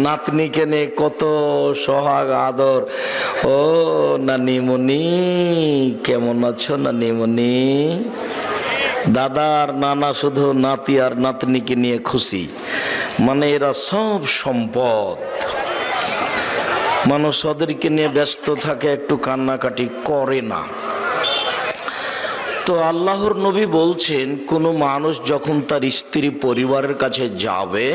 নাতনিকে নিয়ে কত সোহাগ আদর। ও নানিমণি কেমন আছো নানিমণি? দাদা আর নানা শুধু নাতি আর নাতনিকে নিয়ে খুশি, মানে এরা সব সম্পদ। মানুষ ওদেরকে নিয়ে ব্যস্ত থাকে, একটু কান্নাকাটি করে না। তো আল্লাহর নবী বলছেন, কোনো মানুষ যখন তার স্ত্রী পরিবারের কাছে যাবে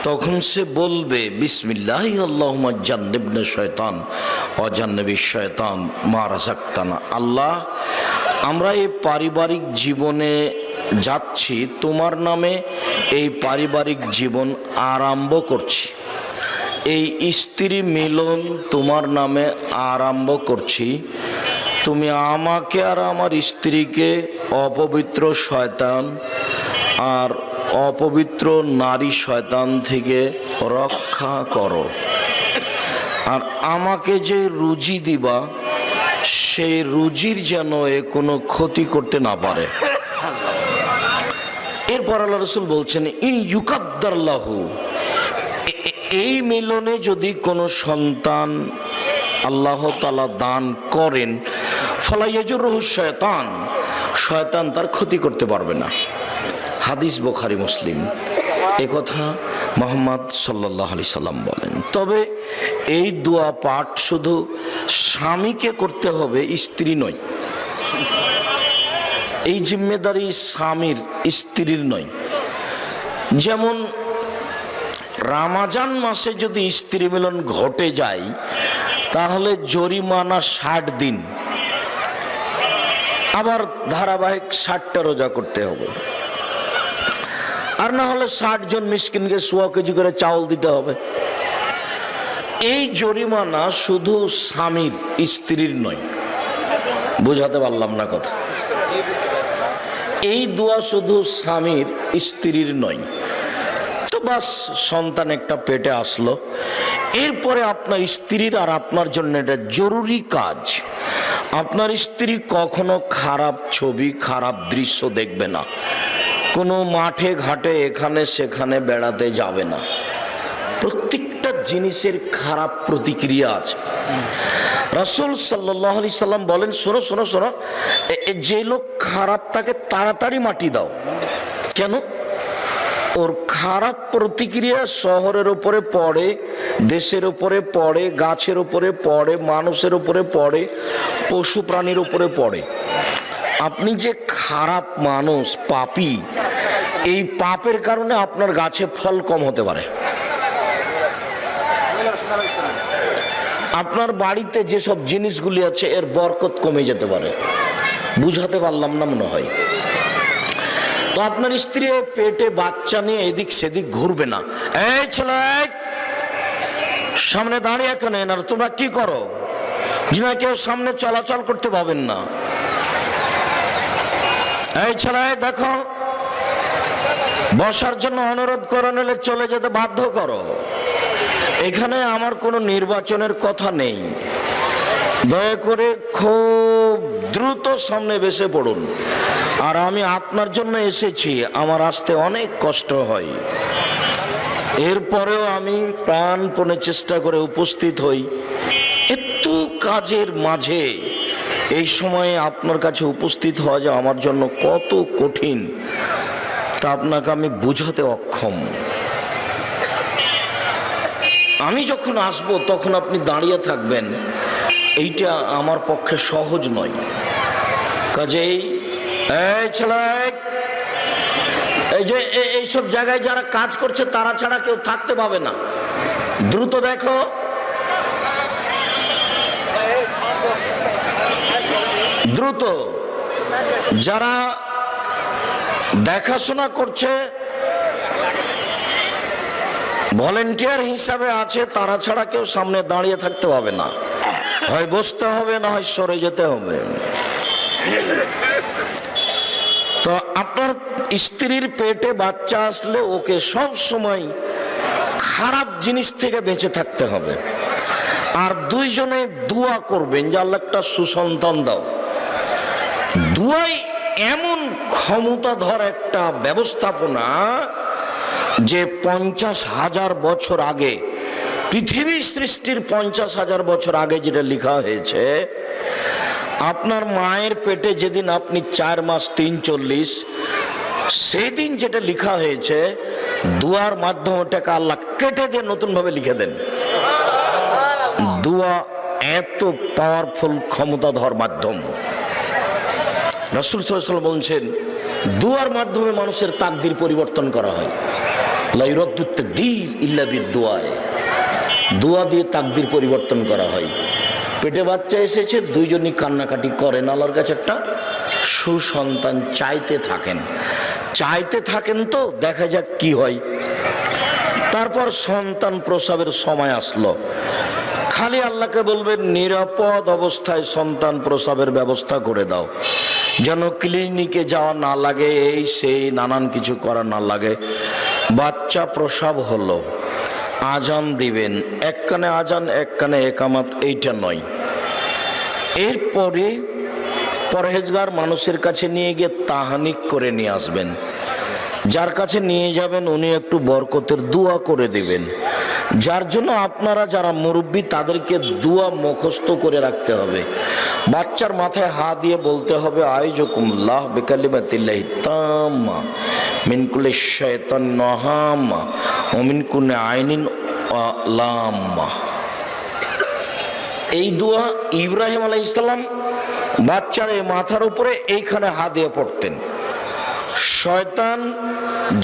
তখন সে বলবে বিসমিল্লাহি আল্লাহুম্মা জান্নিবনা শয়তান ওয়া জান্নিবিশ শয়তান মা রাযাকতানা। আল্লাহ, আমরা এই পারিবারিক জীবনে যাচ্ছি, তোমার নামে এই পারিবারিক জীবন আরম্ভ করছি, এই স্ত্রী মিলন তোমার নামে আরম্ভ করছি। তুমি আমাকে আর আমার স্ত্রীকে অপবিত্র শয়তান আর অপবিত্র নারী শয়তান থেকে রক্ষা করো। আর আমাকে যে রুজি দিবা সেই রুজির যেন এ কোনো ক্ষতি করতে না পারে। এরপর আল্লাহ রাসূল বলছেন, ই ইউকাদ্দারলাহু, এই মিলনে যদি কোনো সন্তান আল্লাহ তাআলা দান করেন, ফালা ইয়াজুরুহু শয়তান, শয়তান তার ক্ষতি করতে পারবে না। হাদিস বুখারী মুসলিম। এ কথা মুহাম্মদ সাল্লাল্লাহু আলাইহি সাল্লাম বলেন। তবে এই দোয়া পাঠ শুধু স্বামীকে করতে হবে, স্ত্রী নয়। এই জিম্মেদারি স্বামীর, স্ত্রীর নয়। যেমন রমজান মাসে যদি স্ত্রী মিলন ঘটে যায় তাহলে জরিমানা 60 দিন, আবার ধারাবাহিক 60টা রোজা করতে হবে। আর না হলে 60 জন মিসকিনকে 100 কেজি করে চাউল দিতে হবে। এই জরিমানা শুধু স্বামীর, স্ত্রীর নয়। বুঝাতে পারলাম না কথা? এই দোয়া শুধু স্বামীর, স্ত্রীর নয়। তো বাস, সন্তান একটা পেটে আসলো, এরপরে আপনার স্ত্রীর আর আপনার জন্য এটা জরুরি কাজ। আপনার স্ত্রী কখনো খারাপ ছবি, খারাপ দৃশ্য দেখবে না, কোনো মাঠে ঘাটে এখানে সেখানে বেড়াতে যাবে না। প্রত্যেকটা জিনিসের খারাপ প্রতিক্রিয়া আছে। রাসূল সাল্লাল্লাহু আলাইহি সাল্লাম বলেন, শোনো শোনো শোনো, যে লোক খারাপ তাকে তাড়াতাড়ি মাটি দাও। কেন? ওর খারাপ প্রতিক্রিয়া শহরের উপরে পড়ে, দেশের উপরে পড়ে, গাছের উপরে পড়ে, মানুষের উপরে পড়ে, পশু প্রাণীর উপরে পড়ে। আপনি যে খারাপ মানুষ, পাপী, এই পাপের কারণে আপনার গাছে ফল কম হতে পারে। আপনার বাড়িতে যেসব জিনিসগুলি আছে এর বরকত কমে যেতে পারে। বুঝাতে পারলাম না মনে হয়? তো আপনার স্ত্রী পেটে বাচ্চা নিয়ে এদিক সেদিক ঘুরবে না। এই ছেলে, সামনে দাঁড়িয়ে কেন? না তোমরা কি করো? যিনি কেউ সামনে চলাচল করতে পাবেন না। এই ছেলে দেখো, বসার জন্য অনুরোধ করে নিলে চলে যেতে বাধ্য করো। এখানে আমার কোনো নির্বাচনের কথা নেই। দয়া করে খুব দ্রুত সামনে বসে পড়ুন। আর আমি আপনার জন্য এসেছি, আমার আসতে অনেক কষ্ট হয়, এরপরেও আমি প্রাণপণে চেষ্টা করে উপস্থিত হই। এত কাজের মাঝে এই সময়ে আপনার কাছে উপস্থিত হওয়া যে আমার জন্য কত কঠিন তা আপনাকে আমি বুঝাতে অক্ষম। আমি যখন আসবো তখন আপনি দাঁড়িয়ে থাকবেন, এইটা আমার পক্ষে সহজ নয়। কাজেই এই ছেলে, এই যে এইসব জায়গায় যারা কাজ করছে তারা ছাড়া কেউ থাকতে পাবে না। দ্রুত দেখো। দ্রুত যারা দেখাশোনা করছে, ভলেন্টিয়ার হিসাবে আছে, তারা ছাড়া কেউ সামনে দাঁড়িয়ে থাকতে হবে না। হয় বসতে হবে, না হয় সরে যেতে হবে। তো আপনার স্ত্রীর পেটে বাচ্চা আসলে ওকে সব সময় খারাপ জিনিস থেকে বেঁচে থাকতে হবে। আর দুইজনে দোয়া করবেন যে আল্লাহ একটা সুসন্তান দাও। দোয়াই এমন ক্ষমতাধর একটা ব্যবস্থাপনা, যে 50,000 বছর আগে, পৃথিবী সৃষ্টির 50,000 বছর আগে যেটা লেখা হয়েছে, আপনার মায়ের পেটে যেদিন আপনি 4 মাস 340, সেদিন যেটা লেখা হয়েছে, দুয়ার মাধ্যমে ওটাকে আল্লাহ কেটে দিয়ে নতুন ভাবে লিখে দেন। দুয়া এত পাওয়ারফুল ক্ষমতাধর মাধ্যম। রাসূল সাল্লাল্লাহু আলাইহি ওয়াসাল্লাম বলছেন, দুয়ার মাধ্যমে মানুষের তাকদীর পরিবর্তন করা হয়। লা ইউরাদ্দু তাকদীর ইল্লা বিদুআয়ে, দোয়া দিয়ে তাকদীর পরিবর্তন করা হয়। পেটে বাচ্চা এসেছে, দুইজনই কান্নাকাটি করেন, আল্লাহর কাছে একটা সুসন্তান চাইতে থাকেন, তো দেখা যাক কি হয়। তারপর সন্তান প্রসবের সময় আসলো, খালি আল্লাহকে বলবেন নিরাপদ অবস্থায় সন্তান প্রসবের ব্যবস্থা করে দাও, যেন ক্লিনিকে যাওয়া না লাগে, এই সেই নানান কিছু করা না লাগে। বাচ্চা প্রসব হলো, আজান দিবেন, এক কানে আজান এক কানে একামত, এইটা নয়। এরপরে পরহেজগার মানুষের কাছে নিয়ে গিয়ে তাহানিক করে নিয়ে আসবেন। যার কাছে নিয়ে যাবেন উনি একটু বরকতের দোয়া করে দিবেন। যার জন্য আপনারা যারা মুরব্বী তাদেরকে দোয়া মুখস্থ করে রাখতে হবে। বাচ্চার মাথায় হাত দিয়ে বলতে হবে, আইজুকুমুল্লাহ বিকালিমাতিল্লাহি তাম্মা মিন কুল্লি শাইতান নাহাম্মা ওয়া মিন কুল্লি আইনিন লাম্মা। এই দোয়া ইব্রাহিম আলাইহিস সালাম বাচ্চার এই মাথার উপরে এইখানে হাত দিয়ে পড়তেন। শয়তান,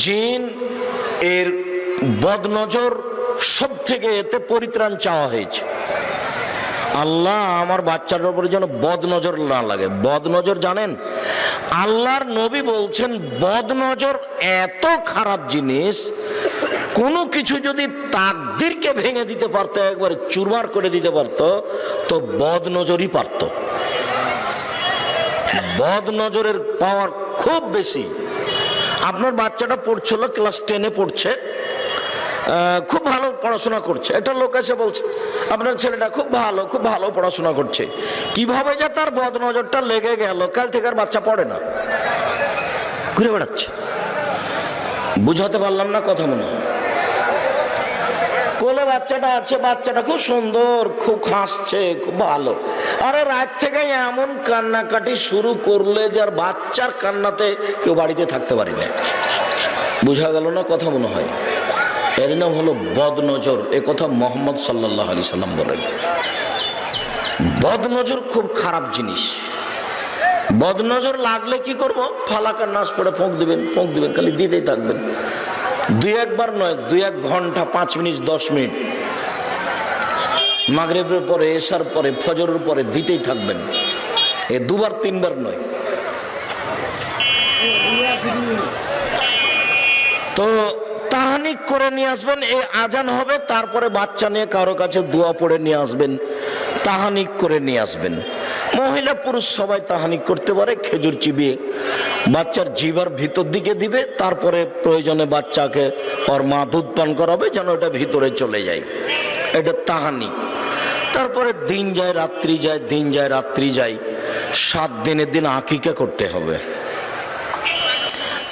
জিন এর বদনজর সব থেকে এতে পরিত্রাণ চাওয়া হয়েছে। আল্লাহ আমার বাচ্চার উপরে যেন বদনজর না লাগে। বদনজর জানেন, আল্লাহর নবী বলছেন বদনজর এত খারাপ জিনিস, কোনো কিছু যদি তাকদীরকে ভেঙে দিতে পারতো, একবারে চুরমার করে দিতে পারতো, তো বদনজরই পারত। বদনজরের পাওয়ার খুব বেশি। আপনার বাচ্চাটা পড়ছিল, ক্লাস 10-এ পড়ছে, খুব ভালো পড়াশোনা করছে, এটা লোক এসে বলছে আপনার ছেলেটা খুব ভালো পড়াশোনা করছে। কিভাবে যে তার বদনজরটা লেগে গেল, কাল থেকে আর বাচ্চা পড়ে না, ঘুরে বেড়াচ্ছে। বুঝাতে পারলাম না কথা? মনে হয় কোলে বাচ্চাটা আছে, বাচ্চাটা খুব সুন্দর, খুব হাসছে, খুব ভালো। আরে রাত থেকে এমন কান্নাকাটি শুরু করলে যার বাচ্চার কান্নাতে কেউ বাড়িতে থাকতে পারি না। বুঝা গেল না কথা? মনে হয় এর নাম হলো বদনজর। এ কথা মুহাম্মদ সাল্লাল্লাহু আলাইহি সাল্লাম বলেন। বদনজর খুব খারাপ জিনিস। বদনজর লাগলে কি করব? ফালাকার নাচ পড়ে ফোঁক দিবেন, খালি দিতেই থাকবেন। 2-1 বার নয়, 2-1 ঘন্টা, 5 মিনিট, 10 মিনিট, মাগরিবের পরে, এশার পরে, ফজরের পরে দিতেই থাকবেন। এ 2 বার 3 বার নয়। তো তাহানিক করে নিয়ে আসবেন, এই আজান হবে, তারপরে বাচ্চা নিয়ে কারো কাছে দোয়া পড়ে নিয়ে আসবেন, তাহানিক করে নিয়ে আসবেন। মহিলা পুরুষ সবাই তাহানিক করতে পারে। খেজুর চিবিয়ে বাচ্চার জিভার ভিতর দিকে দিবে, তারপরে প্রয়োজনে বাচ্চাকে ওর মা দুধ পান করাবে যেন এটা ভিতরে চলে যায়, এটা তাহানিক। তারপরে দিন যায় রাত্রি যায়, দিন যায় রাত্রি যায়। 7 দিনের দিন আকিকা করতে হবে।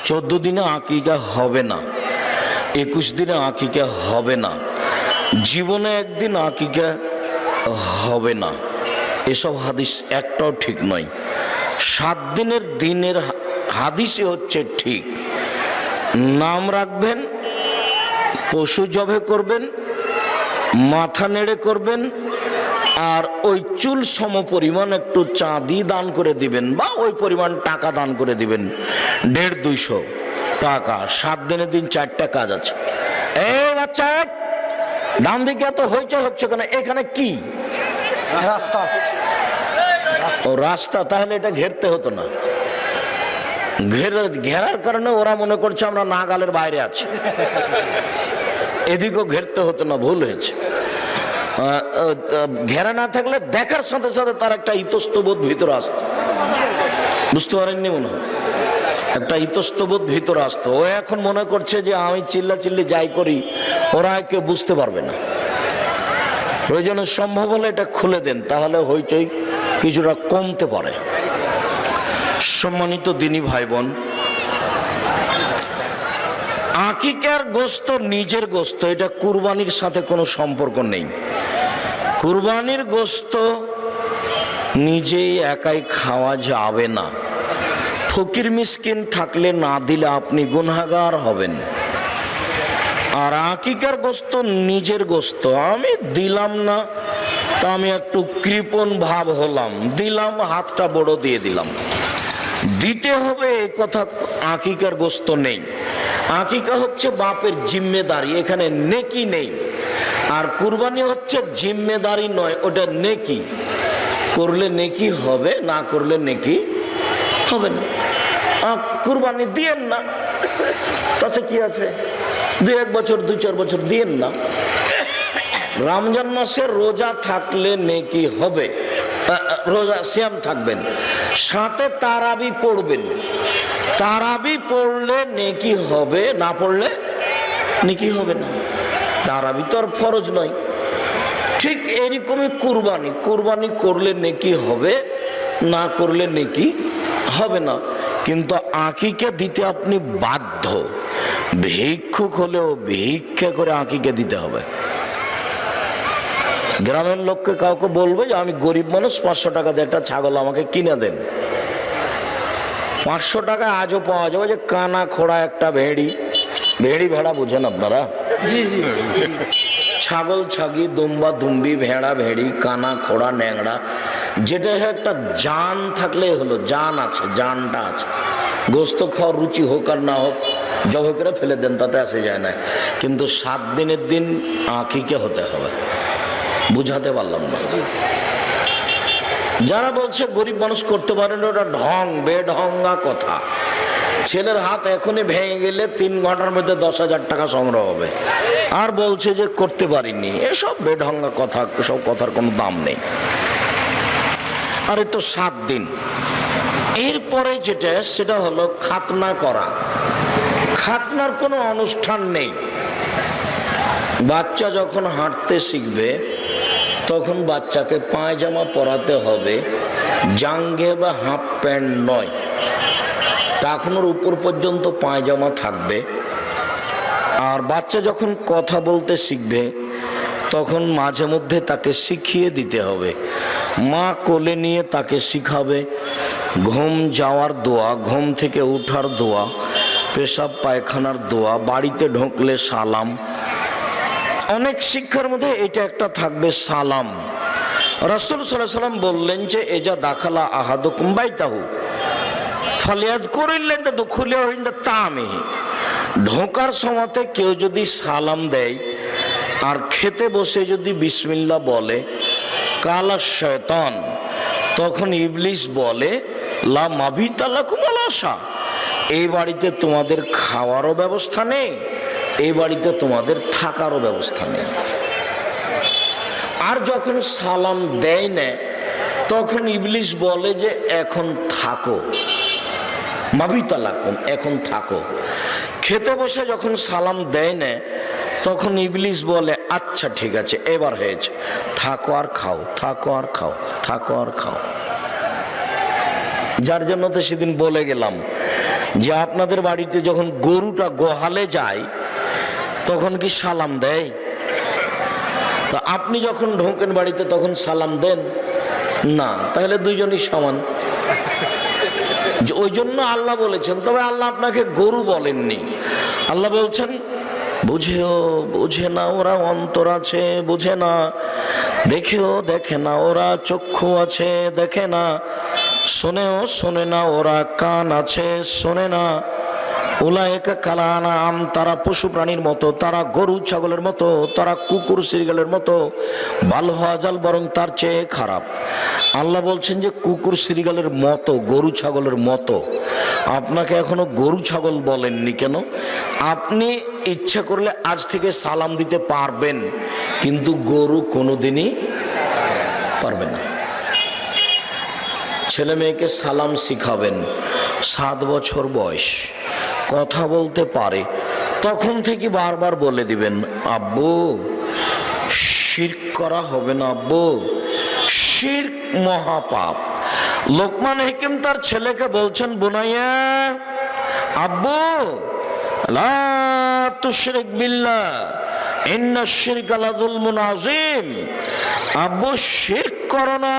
14 দিনে আকিকা হবে না, 21 দিনে আকিকা হবে না, জীবনে একদিন আকিকা হবে না। এসব হাদিস একটাও ঠিক নয়। 7 দিনের দিনের হাদিসই হচ্ছে ঠিক। নাম রাখবেন, পশু জবে করবেন, মাথা নেড়ে করবেন, আর ওই চুল সম পরিমাণ একটু চাঁদি দান করে দিবেন, বা ওই পরিমাণ টাকা দান করে দিবেন, 150-200 টাকা। 7 দিনের দিন 4টা কাজ আছে। এই বাচ্চা, ডান দিকে এত হইচই হচ্ছে কেন? এখানে কি রাস্তা? ও রাস্তা, তাহলে এটা ঘেরতে হতো না। ঘেরার কারণে ওরা মনে করছে আমরা নাগালের বাইরে আছি, এদিকেও ঘেরতে হতো না, ভুল হয়েছে। ঘেরা না থাকলে দেখার সাথে সাথে তার একটা ইতস্তবোধ ভিতরে আসতো। বুঝতে পারেননি মনে হয়? একটা ইতস্তবোধ ভিতরে আসতো। ও এখন মনে করছে যে আমি চিল্লাচিল্লি যাই করি, ওরা কেউ বুঝতে পারবে না। প্রয়োজনে সম্ভব হলে এটা খুলে দেন, তাহলে হইচই কিছুটা কমতে পারে। সম্মানিত দিনী ভাই বোন, আকিকার গোশত নিজের গোশত, এটা কুরবানির সাথে কোনো সম্পর্ক নেই। কুরবানির গোশত নিজেই একাই খাওয়া যাবে না। ফকির মিসকিন থাকলে না দিলে আপনি গুনাহগার হবেন। আর আকিকার গোশত নিজের গোশত, আমি দিলাম না তা আমি একটু কৃপণ ভাব হলাম, দিলাম, হাতটা বড় দিয়ে দিলাম, দিতে হবে এই কথা আকিকার গোশত নেই। আকিকা হচ্ছে বাপের জিম্মেদারি, এখানে নেকি নেই। আর কুরবানি হচ্ছে জিম্মেদারি নয়, ওটা নেকি। করলে নেকি হবে, না করলে নেকি হবে না। কুরবানি দিয়েন না, তাতে কি আছে, 2-1 বছর 2-4 বছর দিয়েন না। রমজান মাসে রোজা থাকলে নেকি হবে, রোজা সিয়াম থাকবেন, সাথে তারাবি পড়বেন। তারাবি পড়লে নেকি হবে, না পড়লে নেকি হবে না। তারাবি তো আর ফরজ নয়। ঠিক এরকমই কুরবানি, কুরবানি করলে নেকি হবে, না করলে নেকি হবে না। কিন্তু আকিকা দিতে আপনি বাধ্য। ভিক্ষুক হলেও ভিক্ষা করে আকিকা দিতে হবে। গ্রামের লোককে কাউকে বলবে যে আমি গরিব মানুষ, 500 টাকা দিয়ে একটা ছাগল আমাকে কিনে দেন। 500 টাকা আজও পাওয়া যাবে যে কানা খোড়া একটা ভেড়ি, ভেড়া বুঝেন আপনারা? জি জি। ছাগল ছাগি, দুম্বা দুম্বি, ভেড়া ভেড়ি, কানা খোড়া ন্যাংড়া, যেটা একটা জান থাকলে হলো, জান আছে, জানটা আছে। গোস্ত খাওয়ার রুচি হোক আর না হোক, জবে করে ফেলে দেন, তাতে আসে যায় না। কিন্তু 7 দিনের দিন আকিকা হতে হবে। বুঝাতে পারলাম না? যারা বলছে গরিব মানুষ করতে পারেন, ওটা ঢং, বেঢঙ্গা কথা। ছেলের হাত এখনই ভেঙে গেলে 3 ঘন্টার মধ্যে 10,000 টাকা সংগ্রহ হবে, আর বলছে যে করতে পারিনি। এসব বেঢঙ্গা কথা, সব কথার কোনো দাম নেই। আরে তো 7 দিন। এরপরে যেটা, সেটা হলো খাতনা করা। খাতনার কোনো অনুষ্ঠান নেই। বাচ্চা যখন হাঁটতে শিখবে তখন বাচ্চাকে পায়জামা পরাতে হবে, জাঙ্গে বা হাফ প্যান্ট নয়, টাকনোর উপর পর্যন্ত পায়জামা থাকবে। আর বাচ্চা যখন কথা বলতে শিখবে তখন মাঝে মধ্যে তাকে শিখিয়ে দিতে হবে। মা কোলে নিয়ে তাকে শিখাবে ঘুম যাওয়ার দোয়া, ঘুম থেকে উঠার দোয়া, পেশাব পায়খানার দোয়া, বাড়িতে ঢুকলে সালাম। অনেক শিক্ষার মধ্যে এটা একটা থাকবে, সালাম। রাসূল সাল্লাল্লাহু আলাইহি ওয়াসাল্লাম বললেন যে এজা দাখালা আহাদুকুম বাইতাহু ফালিয়াযকুরিল্লাহ দুখুলিহি ইনদা তামিহি। ঢোকার সময়তে কেউ যদি সালাম দেয় আর খেতে বসে যদি বিসমিল্লাহ বলে, কালা শয়তান, তখন ইবলিস বলে লা মাবিতা লাকুম ওয়ালা আশা, এই বাড়িতে তোমাদের খাওয়ারও ব্যবস্থা নেই, এই বাড়িতে তোমাদের থাকারও ব্যবস্থা নেই। আর যখন সালাম দেয় না তখন ইবলিস বলে যে এখন থাকো, মাবিতা লাকুম, এখন থাকো। খেতে বসে যখন সালাম দেয় না তখন ইবলিস বলে আচ্ছা ঠিক আছে, এবার হয়েছে, থাকো আর খাও, থাকো আর খাও, থাকো আর খাও। যার জন্য তো সেদিন বলে গেলাম যে আপনাদের বাড়িতে যখন গরুটা গোহালে যায় তখন কি সালাম দেয়? তা আপনি যখন ঢোকেন বাড়িতে তখন সালাম দেন না, তাহলে দুইজনই সমান। ওই জন্য আল্লাহ বলেছেন, তবে আল্লাহ আপনাকে গরু বলেননি। আল্লাহ বলছেন বুঝেও বোঝে না ওরা, অন্তর আছে বুঝে না, দেখেও দেখে না ওরা, চক্ষু আছে দেখে না, শোনেও শোনে না ওরা, কান আছে শোনে না। উলায়েকা কাল আনআম, তারা পশু প্রাণীর মতো, তারা গরু ছাগলের মতো, তারা কুকুর শ্রীগালের মতো, বাল হাজাল, বরং তার চেয়ে খারাপ। আল্লাহ বলছেন যে কুকুর শ্রীগালের মতো, গরু ছাগলের মতো। আপনাকে এখনো গরু ছাগল বলেননি কেন? আপনি ইচ্ছা করলে আজ থেকে সালাম দিতে পারবেন, কিন্তু গরু কোনোদিনই পারবে না। ছেলে মেয়েকে সালাম শিখাবেন, 7 বছর বয়স, কথা বলতে পারে, তখন থেকে বারবার বলে দিবেন আব্বু শিরক করা হবে না, আব্বু শিরক মহাপাপ। লোকমান হাকিম তার ছেলেকে বলছেন বুনাইয়া, আব্বু লা তুশরিক বিল্লাহ ইন্নাশ শিরকা লাযুলমুন আযীম। আব্বু শিরক করো না,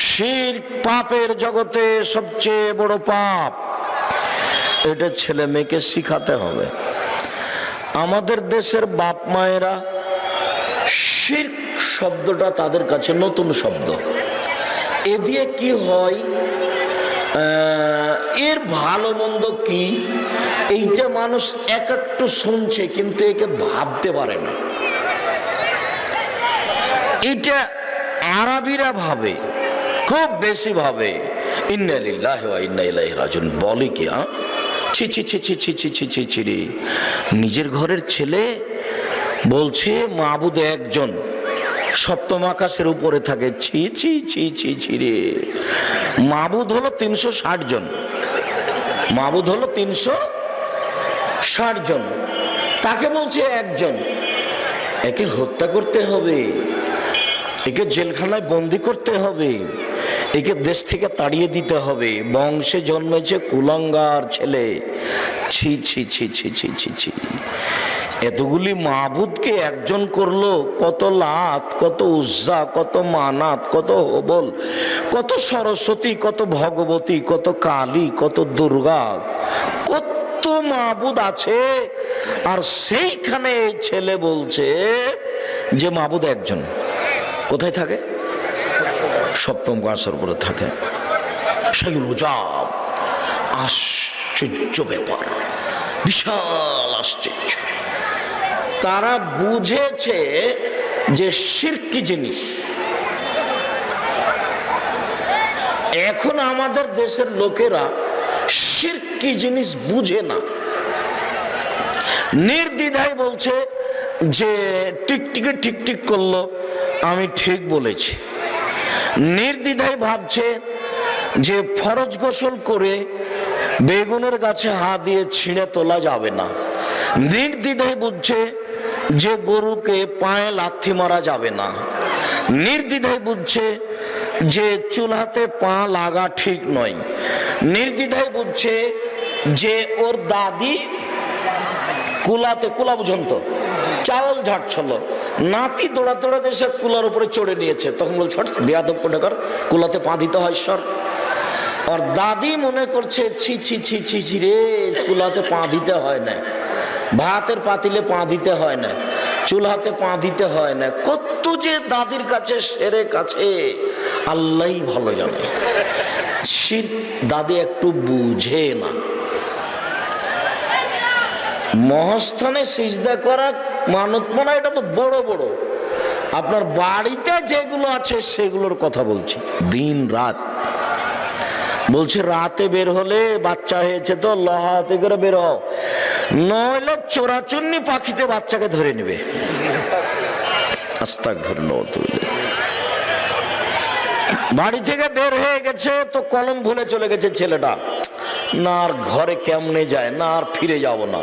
শিরক পাপের জগতে সবচেয়ে বড় পাপ। এটা ছেলে মেয়েকে শিখাতে হবে। আমাদের দেশের বাপ মায়েরা শিরক শব্দটা তাদের কাছে নতুন শব্দ। এ দিয়ে কি হয়, এর ভালো মন্দ কি, এইটা মানুষ এক একটু শুনছে কিন্তু একে ভাবতে পারে না। এটা আরবিরা ভাবে, খুব বেশি ভাবে। ইন্না লিল্লাহি ওয়া ইন্না ইলাইহি রাজিউন। বলে কি ছি ছি ছি ছি ছি ছি ছি ছি ছি রে, নিজের ঘরের ছেলে বলছে মাবুদ একজন, সপ্তম আকাশের উপরে থাকে। ছি ছি ছি ছি ছি রে, মাবুদ হলো 360 জন, মাবুদ হলো 360 জন, তাকে বলছে একজন। একে হত্যা করতে হবে, একে জেলখানায় বন্দি করতে হবে, একে দেশ থেকে তাড়িয়ে দিতে হবে। বংশে জন্মেছে কুলাঙ্গার ছেলে। ছি ছি ছি ছি ছি ছি ছি। এতগুলি মাবুদকে একজন করলো। কত লাত, কত উজ্জা, কত মানাত, কত হবল, কত সরস্বতী, কত ভগবতী, কত কালী, কত দুর্গা, কত মাবুদ আছে। আর সেইখানে এই ছেলে বলছে যে মাবুদ একজন। কোথায় থাকে? সপ্তম আকাশের উপরে থাকে। সেগুলো যাব আশ্চর্য ব্যাপার, বিশাল আশ্চর্য। তারা বুঝেছে যে শিরক কি জিনিস। এখন আমাদের দেশের লোকেরা শিরক কি জিনিস বুঝে না। নির্দ্বিধায় বলছে যে টিকটিকে টিকটিক করলো, আমি ঠিক বলেছি। নির্দ্বিধায় ভাবছে যে ফরজ গোসল করে বেগুনের গাছে হাত দিয়ে ছিঁড়ে তোলা যাবে না। নির্দ্বিধায় বুঝছে যে গরুকে পায়ে লাথি মারা যাবে না। নির্দ্বিধায় বুঝছে যে চুলাতে পা লাগা ঠিক নয়। নির্দ্বিধায় বুঝছে যে ওর দাদি কুলাতে, কুলা বুঝুন তো, চাউল ঝাড়ছিল, নাতি দৌড়া দৌড়া দেশে কুলার উপরে চড়ে নিয়েছে। তখন বলছে বেয়াদব কোটাকার, কুলাতে পা দিতে হয় সর। আর দাদি মনে করছে ছি ছি ছি ছি ছি রে, কুলাতে পা দিতে হয় না, ভাতের পাতিলে পা দিতে হয় না, চুলাতে পা দিতে হয় না। কত যে দাদির কাছে সেরে কাছে আল্লাহই ভালো জানে। শিরক দাদি একটু বুঝে না। মহাস্থানে সিজদা করা, মানত মানা, এটা তো বড় বড়। আপনার বাড়িতে যেগুলো আছে সেগুলোর কথা বলছি। দিন রাত বলছে, রাতে বের হলে বাচ্চা হয়েছে তো লহাতে করে বের হও, নইলে চোরাচুন্নি পাখিতে বাচ্চাকে ধরে নেবে। আস্তাগফিরুল্লাহ। বাড়ি থেকে বের হয়ে গেছে তো কলম ভুলে চলে গেছে ছেলেটা, না আর ঘরে কেমনে যায়, না আর ফিরে যাব না।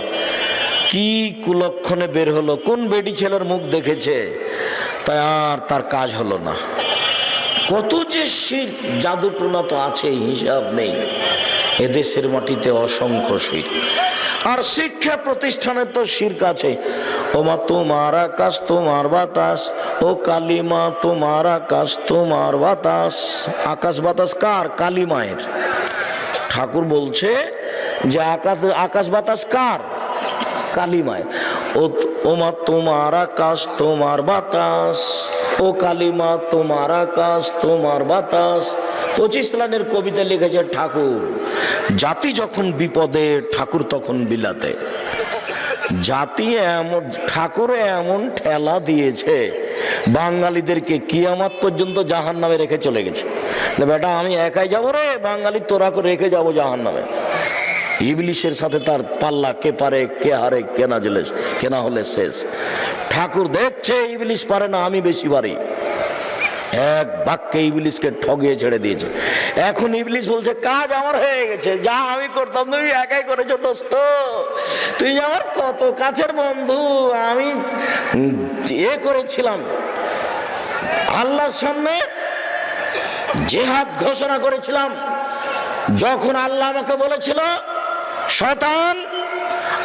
কি কুলক্ষণে বের হলো, কোন বেডি ছেলের মুখ দেখেছে, তাই আর তার কাজ হলো না। কত যে শিরক জাদু টোনা তো আছে, হিসাব নেই। এদেশের মাটিতে অসংখ্য শিরক। আর শিক্ষা প্রতিষ্ঠানে তো শিরক আছে। ও মা তোমার আকাশ তোমার বাতাস, ও কালিমা তোমার আকাশ তোমার বাতাস। আকাশ বাতাস কার? কালী মায়ের। ঠাকুর বলছে যে আকাশ বাতাস কার? কালী মায়ের। ও মা তোমার আকাশ তোমার বাতাস, ও কালিমা তোমার আকাশ তোমার বাতাস। 25 লাইনের কবিতা লিখেছে ঠাকুর। জাতি যখন বিপদে ঠাকুর তখন বিলাতে। জাতি এমন, ঠাকুর এমন ঠেলা দিয়েছে বাঙালিদেরকে, কিয়ামত পর্যন্ত জাহান্নামে রেখে চলে গেছে। বেটা আমি একাই যাবো রে, বাঙালি তোরা করে রেখে যাবো জাহান্নামে। ইবলিশের সাথে তার পাল্লা, কে পারে কে হারে, কেনা হলে শেষ। ঠাকুর দেখছে ইবলিশ পারে না, আমি বেশি পারি। এক বাক্যে ইবলিশকে ঠগিয়ে ছেড়ে দিয়েছে। এখন ইবলিশ বলছে কাজ আমার হয়ে গেছে, যা আমি করতাম তুমি একাই করেছো দোস্ত। তুই আমার কত কাছের বন্ধু, আমি করেছিলাম আল্লাহর সামনে জিহাদ ঘোষণা করেছিলাম। যখন আল্লাহ আমাকে বলেছিল শয়তান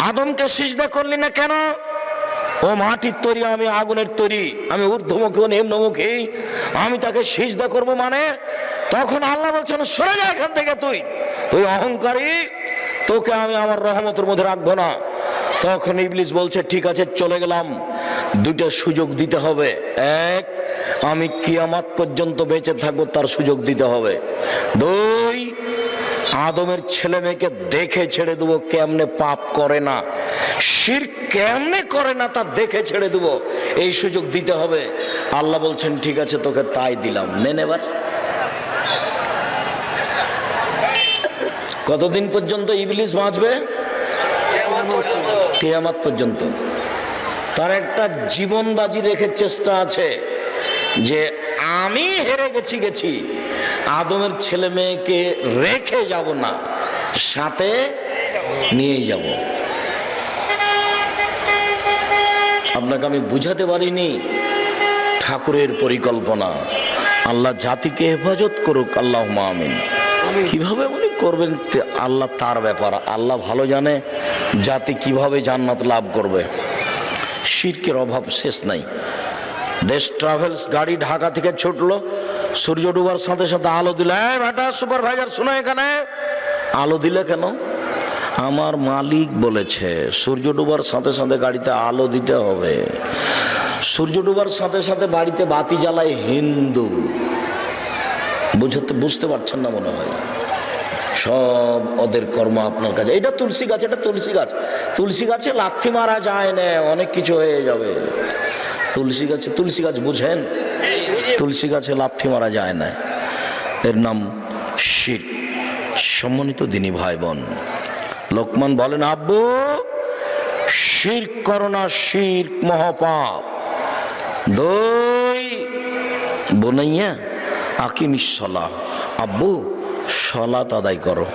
আদমকে সিজদা করলি না কেন? ও মাটির তৈরি, আমি আগুনের তৈরি, আমি ঊর্ধ্বমুখী ও নিম্নমুখী, আমি তাকে সিজদা করব মানে? তখন আল্লাহ বলছেন সরে যা এখান থেকে, তুই অহংকারী, তোকে আমি আমার রহমতের মধ্যে রাখবো না। তখন ইবলিস বলছে ঠিক আছে চলে গেলাম, দুইটা সুযোগ দিতে হবে। এক, আমি কিয়ামত পর্যন্ত বেঁচে থাকবো তার সুযোগ দিতে হবে। দুই, আদমের ছেলে মেয়েকে দেখে ছেড়ে দেবো কেমনে পাপ করে না, শিরক কেমনে করে না তা দেখে ছেড়ে দেবো, এই সুযোগ দিতে হবে। আল্লাহ বলছেন ঠিক আছে তোকে তাই দিলাম, নেন এবার। কতদিন পর্যন্ত ইবলিস বাঁচবে? কিয়ামত পর্যন্ত। তার একটা জীবন বাজি রেখে চেষ্টা আছে যে আমি হেরে গেছি, আদমের ছেলে মেয়েকে রেখে যাব না, সাথে নিয়ে যাব। আপনাকে আমি বুঝাতে পারিনি ঠাকুরের পরিকল্পনা। আল্লাহ জাতিকে হেফাজত করুক, আল্লাহুম্মা আমিন। কিভাবে উনি করবেন আল্লাহ তার ব্যাপার, আল্লাহ ভালো জানে জাতি কিভাবে জান্নাত লাভ করবে। শিরকের অভাব শেষ নাই। দেশ ট্রাভেলস গাড়ি ঢাকা থেকে ছুটলো, সূর্য ডুবার সাথে সাথে আলো দিলে, বেটা সুপারভাইজার শোনো, এখানে আলো দিলে কেন? আমার মালিক বলেছে সূর্য ডুবার সাথে সাথে গাড়িতে আলো দিতে হবে। সূর্য ডুবার সাথে সাথে বাড়িতে বাতি জ্বালায় হিন্দু। বুঝতে পারছেন না মনে হয়? সব ওদের কর্ম আপনার কাছে। এটা তুলসী গাছ, এটা তুলসী গাছ, তুলসী গাছে লাথি মারা যায় না, অনেক কিছু হয়ে যাবে। তুলসী গাছ বুঝেন? তুলসী গাছে লাথি মারা যায় না, এর নাম শিরক। সম্মানিত দিনী ভাই বোন, লোকমান বলেন আব্বু শিরক করো না, শিরক মহাপাপ। দুই, বোনাইয়া আকিমিস সালাহ, আব্বু সালাত আদায় করো।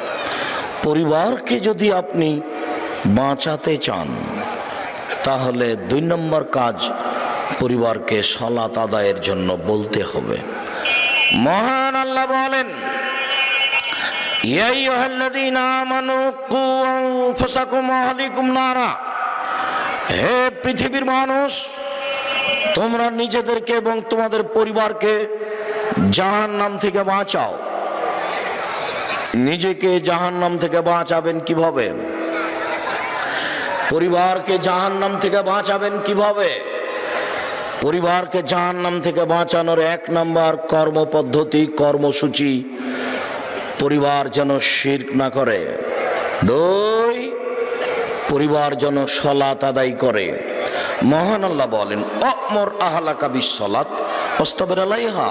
পরিবারকে যদি আপনি বাঁচাতে চান তাহলে 2 নম্বর কাজ, পরিবারকে সালাত আদায়ের জন্য বলতে হবে। মহান আল্লাহ বলেন ইয়া আইয়ুহাল্লাযীনা আমানু কু আনফুসাকুম ওয়া আহলিকুম নারা, হে পৃথিবীর মানুষ, তোমরা নিজেদেরকে এবং তোমাদের পরিবারকে জাহান্নাম থেকে বাঁচাও। নিজেকে জাহান্নাম থেকে বাঁচাবেন কিভাবে? পরিবারকে জাহান্নাম থেকে বাঁচাবেন কিভাবে? পরিবারকে জাহান্নাম থেকে বাঁচানোর 1 নম্বর কর্মপদ্ধতি, কর্মসূচি, পরিবার যেন শিরক না করে। 2, পরিবার যেন সালাত আদায় করে। মহান আল্লাহ বলেন অমর আহলাকা বিসসালাত ওয়াসতাবির আলাইহা,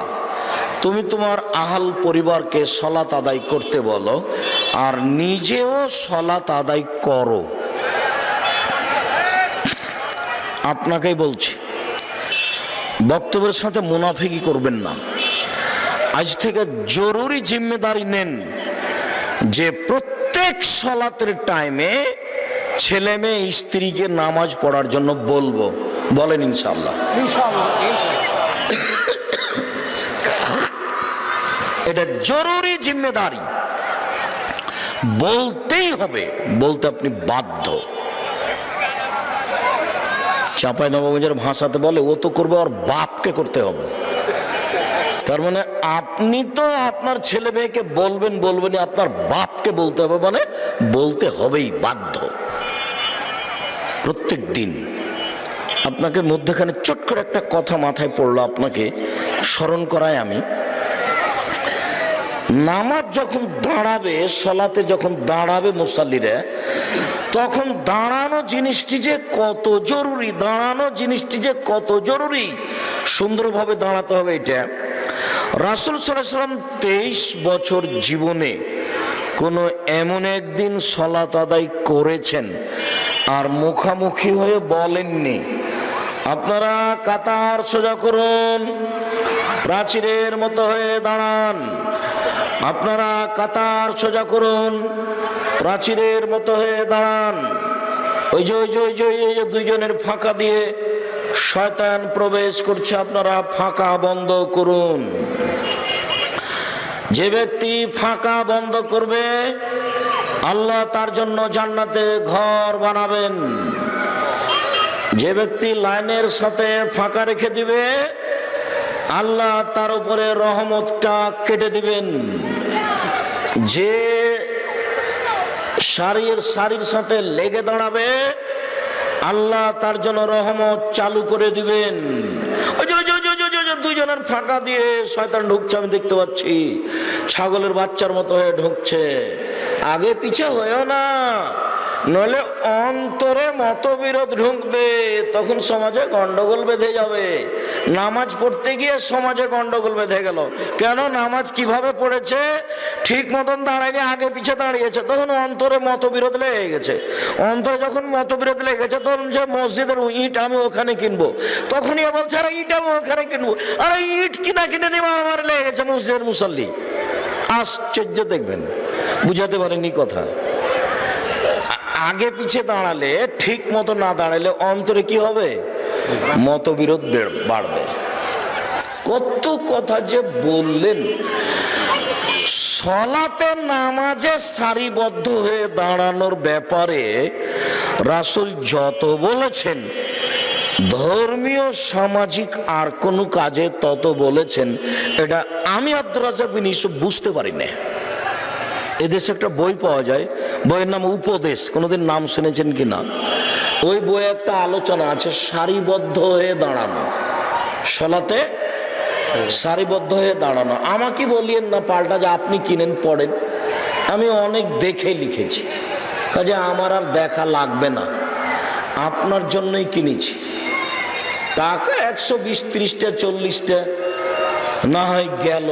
তুমি তোমার আহাল পরিবারকে সালাত আদায় করতে বলো আর নিজেও সালাত আদায় করো। আপনাকেই বলছি, বক্তব্যের সাথে মুনাফিকি করবেন না। আজ থেকে জরুরি জিম্মেদারি নেন যে প্রত্যেক সালাতের টাইমে ছেলে মেয়ে স্ত্রীকে নামাজ পড়ার জন্য বলবো। বলেন ইনশাআল্লাহ। এটা জরুরি জিম্মেদারি, বলতেই হবে, বলতে আপনি বাধ্য। চাঁপাইনবাবগঞ্জের ভাষাতে বলে ও তো করবে আর বাপকে করতে হবে। তার মানে আপনি তো আপনার ছেলে মেয়েকে বলবেন, আপনার বাপকে বলতে হবে, মানে বলতে হবেই, বাধ্য। প্রত্যেক দিন আপনাকে মধ্যখানে চট করে একটা কথা মাথায় পড়লো, আপনাকে স্মরণ করায় আমি। নামাজ যখন দাঁড়াবে, সলাতে যখন দাঁড়াবে মুসাল্লিরা, তখন দাঁড়ানো জিনিসটি যে কত জরুরি, দাঁড়ানো জিনিসটি যে কত জরুরি, সুন্দরভাবে দাঁড়াতে হবে। এটা রাসূল সাল্লাল্লাহু আলাইহি ওয়াসাল্লাম 23 বছর জীবনে কোনো এমন একদিন সালাত আদায় করেছেন আর মুখামুখি হয়ে বলেননি আপনারা কাতার সোজা করুন, প্রাচীরের মতো হয়ে দাঁড়ান, আপনারা কাতার সোজা করুন, প্রাচীরের মতো হয়ে দাঁড়ান। ওই যে দুইজনের ফাঁকা দিয়ে শয়তান প্রবেশ করছে, আপনারা ফাঁকা বন্ধ করুন। যে ব্যক্তি ফাঁকা বন্ধ করবে আল্লাহ তার জন্য জান্নাতে ঘর বানাবেন। যে ব্যক্তি লাইনের সাথে ফাঁকা রেখে দিবে, আল্লাহ তার উপরে রহমতটা কেটে দিবেন। যে সারির সাথে লেগে দাঁড়াবে, আল্লাহ তার জন্য রহমত চালু করে দিবেন। দুইজনের ফাঁকা দিয়ে শয়তান ঢুকছে, আমি দেখতে পাচ্ছি, ছাগলের বাচ্চার মতো হয়ে ঢুকছে। আগে পিছে হয়েও না, নইলে অন্তরে মতবিরোধ ঢুকবে, তখন সমাজে গন্ডগোল বেঁধে যাবে। নামাজ পড়তে গিয়ে সমাজে গন্ডগোল বেঁধে গেল, কেন? নামাজ কিভাবে পড়েছে, ঠিক মতন দাঁড়ায়নি, আগে পিছে দাঁড়িয়েছে, তখন অন্তরে মতবিরোধ লেগে গেছে। অন্তরে যখন মতবিরোধ লেগেছে, তখন যে মসজিদের ইট আমি ওখানে কিনবো, তখনই বলছে আরে ইট আমি ওখানে কিনবো, আরে ইট কিনা কিনে নিবো, আমার লেগে গেছে মসজিদের মুসল্লি। আশ্চর্য দেখবেন, বুঝাতে পারেনি কথা। আগে পিছে দাঁড়ালে, ঠিক মতো না দাঁড়ালে অন্তরে কি হবে? মতবিরোধ বাড়বে। কত কথা যে বললেন। সলাতে নামাজে সারিবদ্ধ হয়ে দাঁড়ানোর ব্যাপারে রাসূল যত বলেছেন, ধর্মীয় সামাজিক আর কোনো কাজে তত বলেছেন। এটা আমি আব্দুর রাজ্জাক বিন ইউসুফ বুঝতে পারি না। এদেশে একটা বই পাওয়া যায়, বইয়ের নাম উপদেশ, কোনোদিন নাম শুনেছেন কি না? ওই বইয়ে একটা আলোচনা আছে সারিবদ্ধ হয়ে দাঁড়ানো, সলাতে সারিবদ্ধ হয়ে দাঁড়ানো। আমাকে বলিয়েন না পাল্টা যে আপনি কিনেন পড়েন, আমি অনেক দেখে লিখেছি, কাজে আমার আর দেখা লাগবে না, আপনার জন্যই কিনেছি। টাকা 120-30টা 40টা না হয় গেল,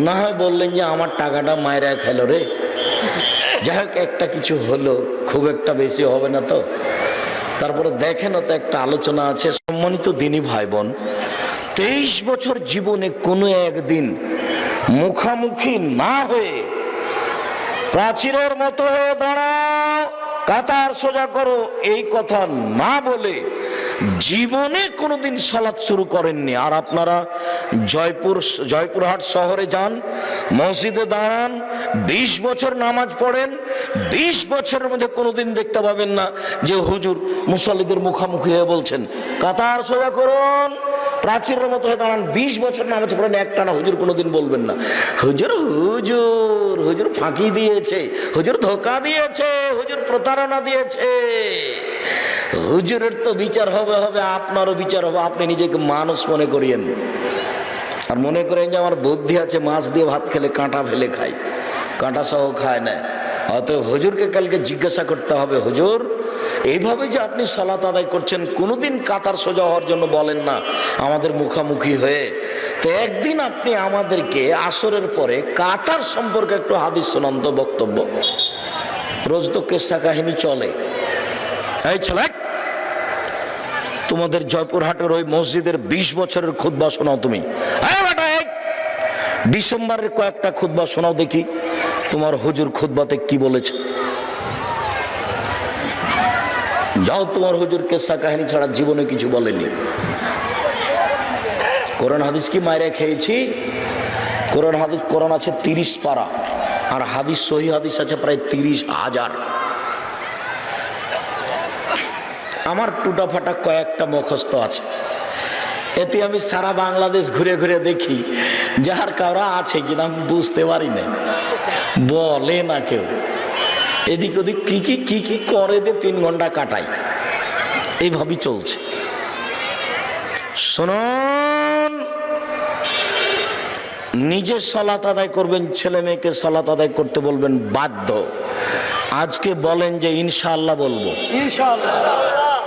না হয় বললেন যে আমার টাকাটা মায়েরা খেলো রে, যাই হোক একটা কিছু হলো, খুব একটা বেশি হবে না তো। তারপরে দেখেন, তো একটা আলোচনা আছে। সম্মানিত দিনী ভাই বোন, 23 বছর জীবনে কোনো একদিন মুখামুখি না হয়ে প্রাচীরের মতো হয়ে দাঁড়াও, কাতার সোজা করো, এই কথা না বলে জীবনে কোনোদিন সালাত শুরু করেননি। আর আপনারা জয়পুরহাট শহরে যান, মসজিদে দাঁড়ান, 20 বছর নামাজ পড়েন, 20 বছরের মধ্যে কোনোদিন দেখতে পাবেন না যে হুজুর মুসল্লিদের মুখামুখি হয়ে বলছেন কাতার সোজা করুন, প্রাচীরের মতো হয়ে দাঁড়ান। 20 বছর নামাজ পড়েন, একটা না হুজুর কোনোদিন বলবেন না হুজুর হুজুর হুজুর ফাঁকি দিয়েছে, হুজুর ধোকা দিয়েছে, হুজুর প্রতারণা দিয়েছে। হুজুরের তো বিচার হবে, আপনারও বিচার হবে। আপনি নিজেকে মানুষ মনে করিয়েন, আর মনে করেন যে আমার বুদ্ধি আছে, মাছ দিয়ে ভাত খেলে কাঁটা ফেলে খাই, কাঁটা সহ খায় না। অতএব হুজুরকে কালকে জিজ্ঞাসা করতে হবে, হুজুর এইভাবে যে আপনি সালাত আদায় করছেন, কোনোদিন কাতার সোজা হওয়ার জন্য বলেন না আমাদের মুখামুখি হয়ে। তো একদিন আপনি আমাদেরকে আসরের পরে কাতার সম্পর্কে একটু হাদিস শোনান তো, বক্তব্য। রোজ তো কেসা কাহিনী চলে। এই ছেলে, তোমাদের জয়পুরহাটের ওই মসজিদের 20 বছরের খুতবা শোনাও তুমি। ডিসেম্বরের কয়েকটা খুতবা শোনাও দেখি, তোমার হুজুর খুতবাতে কি বলেছে। যাও, তোমার হুজুর কেসা কাহিনী ছাড়া জীবনে কিছু বলেনি। কোরআন হাদিস কি মাইরে খেয়েছি? কোরআন আছে 30 পারা, আর হাদিস সহি হাদিস আছে প্রায় 30,000। আমার টুটা ফাটা কয়েকটা মুখস্থ আছে, এতে আমি সারা বাংলাদেশ ঘুরে ঘুরে দেখি যার কারা আছে কিনা আমি বুঝতে পারি না, বলে না কেউ। এদিক ওদিক কি কি করে দিয়ে 3 ঘন্টা কাটাই, এইভাবেই চলছে। শুনুন, নিজে সালাত আদায় করবেন, ছেলে মেয়েকে সালাত আদায় করতে বলবেন বাধ্য। আজকে বলেন যে ইনশাআল্লাহ বলবো, ইনশাআল্লাহ।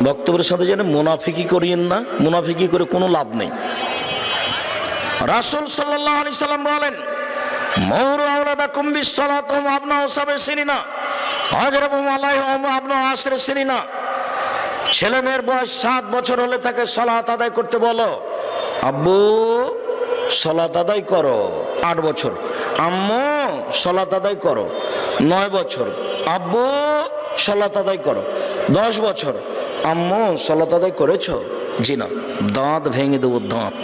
বক্তব্যের সাথে যেন মুনাফিকি করিয়েন না, মুনাফিকি করে কোনো লাভ নেই। রাসূল সাল্লাল্লাহু আলাইহি সাল্লাম বলেন, মুরু আওলাদাকুম বিসসালাতি ওয়া আবনাউ সাব'i সিনিনা ওয়াজরিবুহুম আলাইহা ওয়া আবনাউ 10 সিনিনা। ছেলে মেয়ের বয়স 7 বছর হলে তাকে সালাত আদায় করতে বলো। আব্বু সালাত আদায় করো 8 বছর, আম্মু সালাত আদায় করো 9 বছর, আব্বু সালাত আদায় করো 10 বছর, আম্মু সালাত আদায় করেছো? জি না। দাঁত ভেঙে দেবো, দাঁত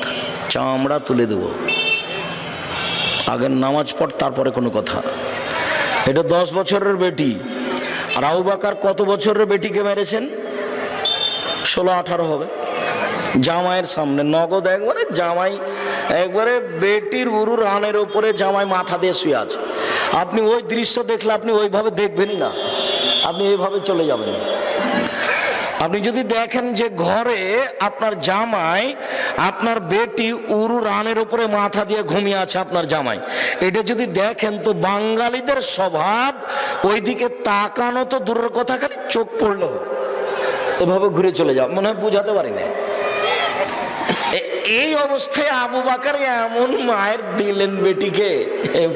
চামড়া তুলে দেবো। আগের নামাজ পড়, তারপরে কোনো কথা। এটা 10 বছরের বেটি। আর আবু বকর কত বছরের বেটিকে মেরেছেন? 16-18 হবে। জামাইয়ের সামনে নগদ একবারে, জামাই একবারে বেটির উরু রানের উপরে জামাই মাথা দিয়ে শুয়ে আছে। আপনি ওই দৃশ্য দেখলে আপনি ওইভাবে দেখবেনই না, আপনি এইভাবে চলে যাবেন। আপনি যদি দেখেন যে ঘরে আপনার জামাই, আপনার বেটি উরু রানের উপরে মাথা দিয়ে ঘুমিয়ে আছে আপনার জামাই, এটা যদি দেখেন তো বাঙালিদের স্বভাব ওইদিকে তাকানো তো দূরের কথা, খালি চোখ পড়লো এভাবে ঘুরে চলে যাও, মনে হয় বুঝাতে পারি না। এই অবস্থায় আবু বকর এমন মায়ের দিলেন বেটিকে,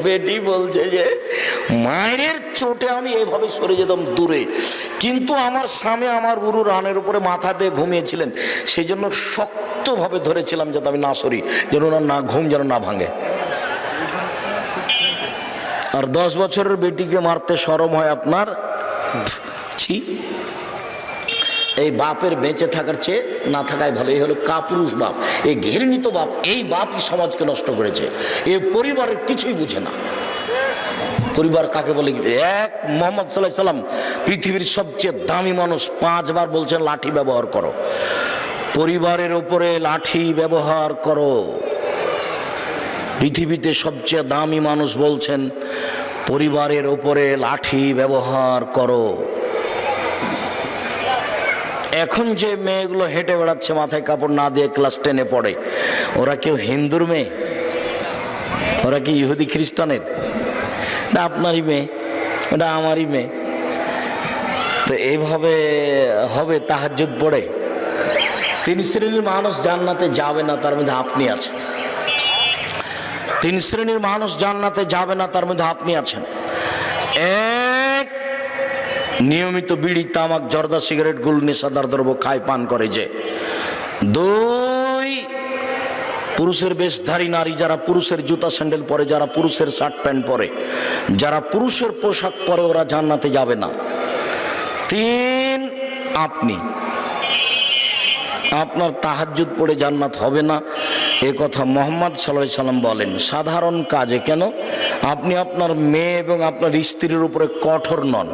বেটি বলছে যে মায়ের চোটে আমি এভাবে সরে যেতাম দূরে, কিন্তু আমার স্বামী আমার উরু রানের উপরে মাথা দিয়ে ঘুমিয়েছিলেন, সেই জন্য শক্তভাবে ধরেছিলাম যাতে আমি না সরি, যেন না ঘুম যেন না ভাঙে। আর 10 বছরের বেটিকে মারতে শরম হয় আপনার? ছি! এই বাপের বেঁচে থাকার চেয়ে না থাকাই ভালো। এই হলো কাপুরুষ বাপ, এই ঘৃণিত বাপ। এই বাপই সমাজকে নষ্ট করেছে। এই পরিবারের কিছুই বুঝে না। পরিবার কাকে বলে? এক মুহাম্মদ সাল্লাল্লাহু আলাইহি সাল্লাম পৃথিবীর সবচেয়ে দামি মানুষ, 5 বার বলছেন লাঠি ব্যবহার করো, পরিবারের উপরে লাঠি ব্যবহার করো। পৃথিবীতে সবচেয়ে দামি মানুষ বলছেন পরিবারের উপরে লাঠি ব্যবহার করো। এখন যে মেয়েগুলো হেঁটে বেড়াচ্ছে মাথায় কাপড় না দিয়ে, ক্লাস 10-এ পড়ে, ওরা কেউ হিন্দুর মেয়ে? ওরা কি ইহুদি খ্রিস্টানের? না, আপনারই মেয়ে, এটা আমারই মেয়ে। তো এইভাবে হবে তাহাজ্জুদ পড়ে? 3 শ্রেণীর মানুষ জান্নাতে যাবে না, তার মধ্যে আপনি আছেন। 3 শ্রেণীর মানুষ জান্নাতে যাবে না, তার মধ্যে আপনি আছেন। এক, নিয়মিত বিড়ি, তামাক, জর্দা, সিগারেট, গুল, নেশাদার দ্রব্য খায়, পান করে যে। 2, পুরুষের বেশধারী নারী, যারা পুরুষের জুতা স্যান্ডেল পরে, যারা পুরুষের শার্ট প্যান্ট পরে, যারা পুরুষের পোশাক পরে, ওরা জান্নাতে যাবে না। 3, আপনি, আপনার তাহাজ্জুদ পড়ে জান্নাত হবে না, এ কথা মুহাম্মদ সাল্লাল্লাহু আলাইহি সাল্লাম বলেন। সাধারণ কাজে কেন? আপনি আপনার মেয়ে এবং আপনার স্ত্রীর উপরে কঠোর নন,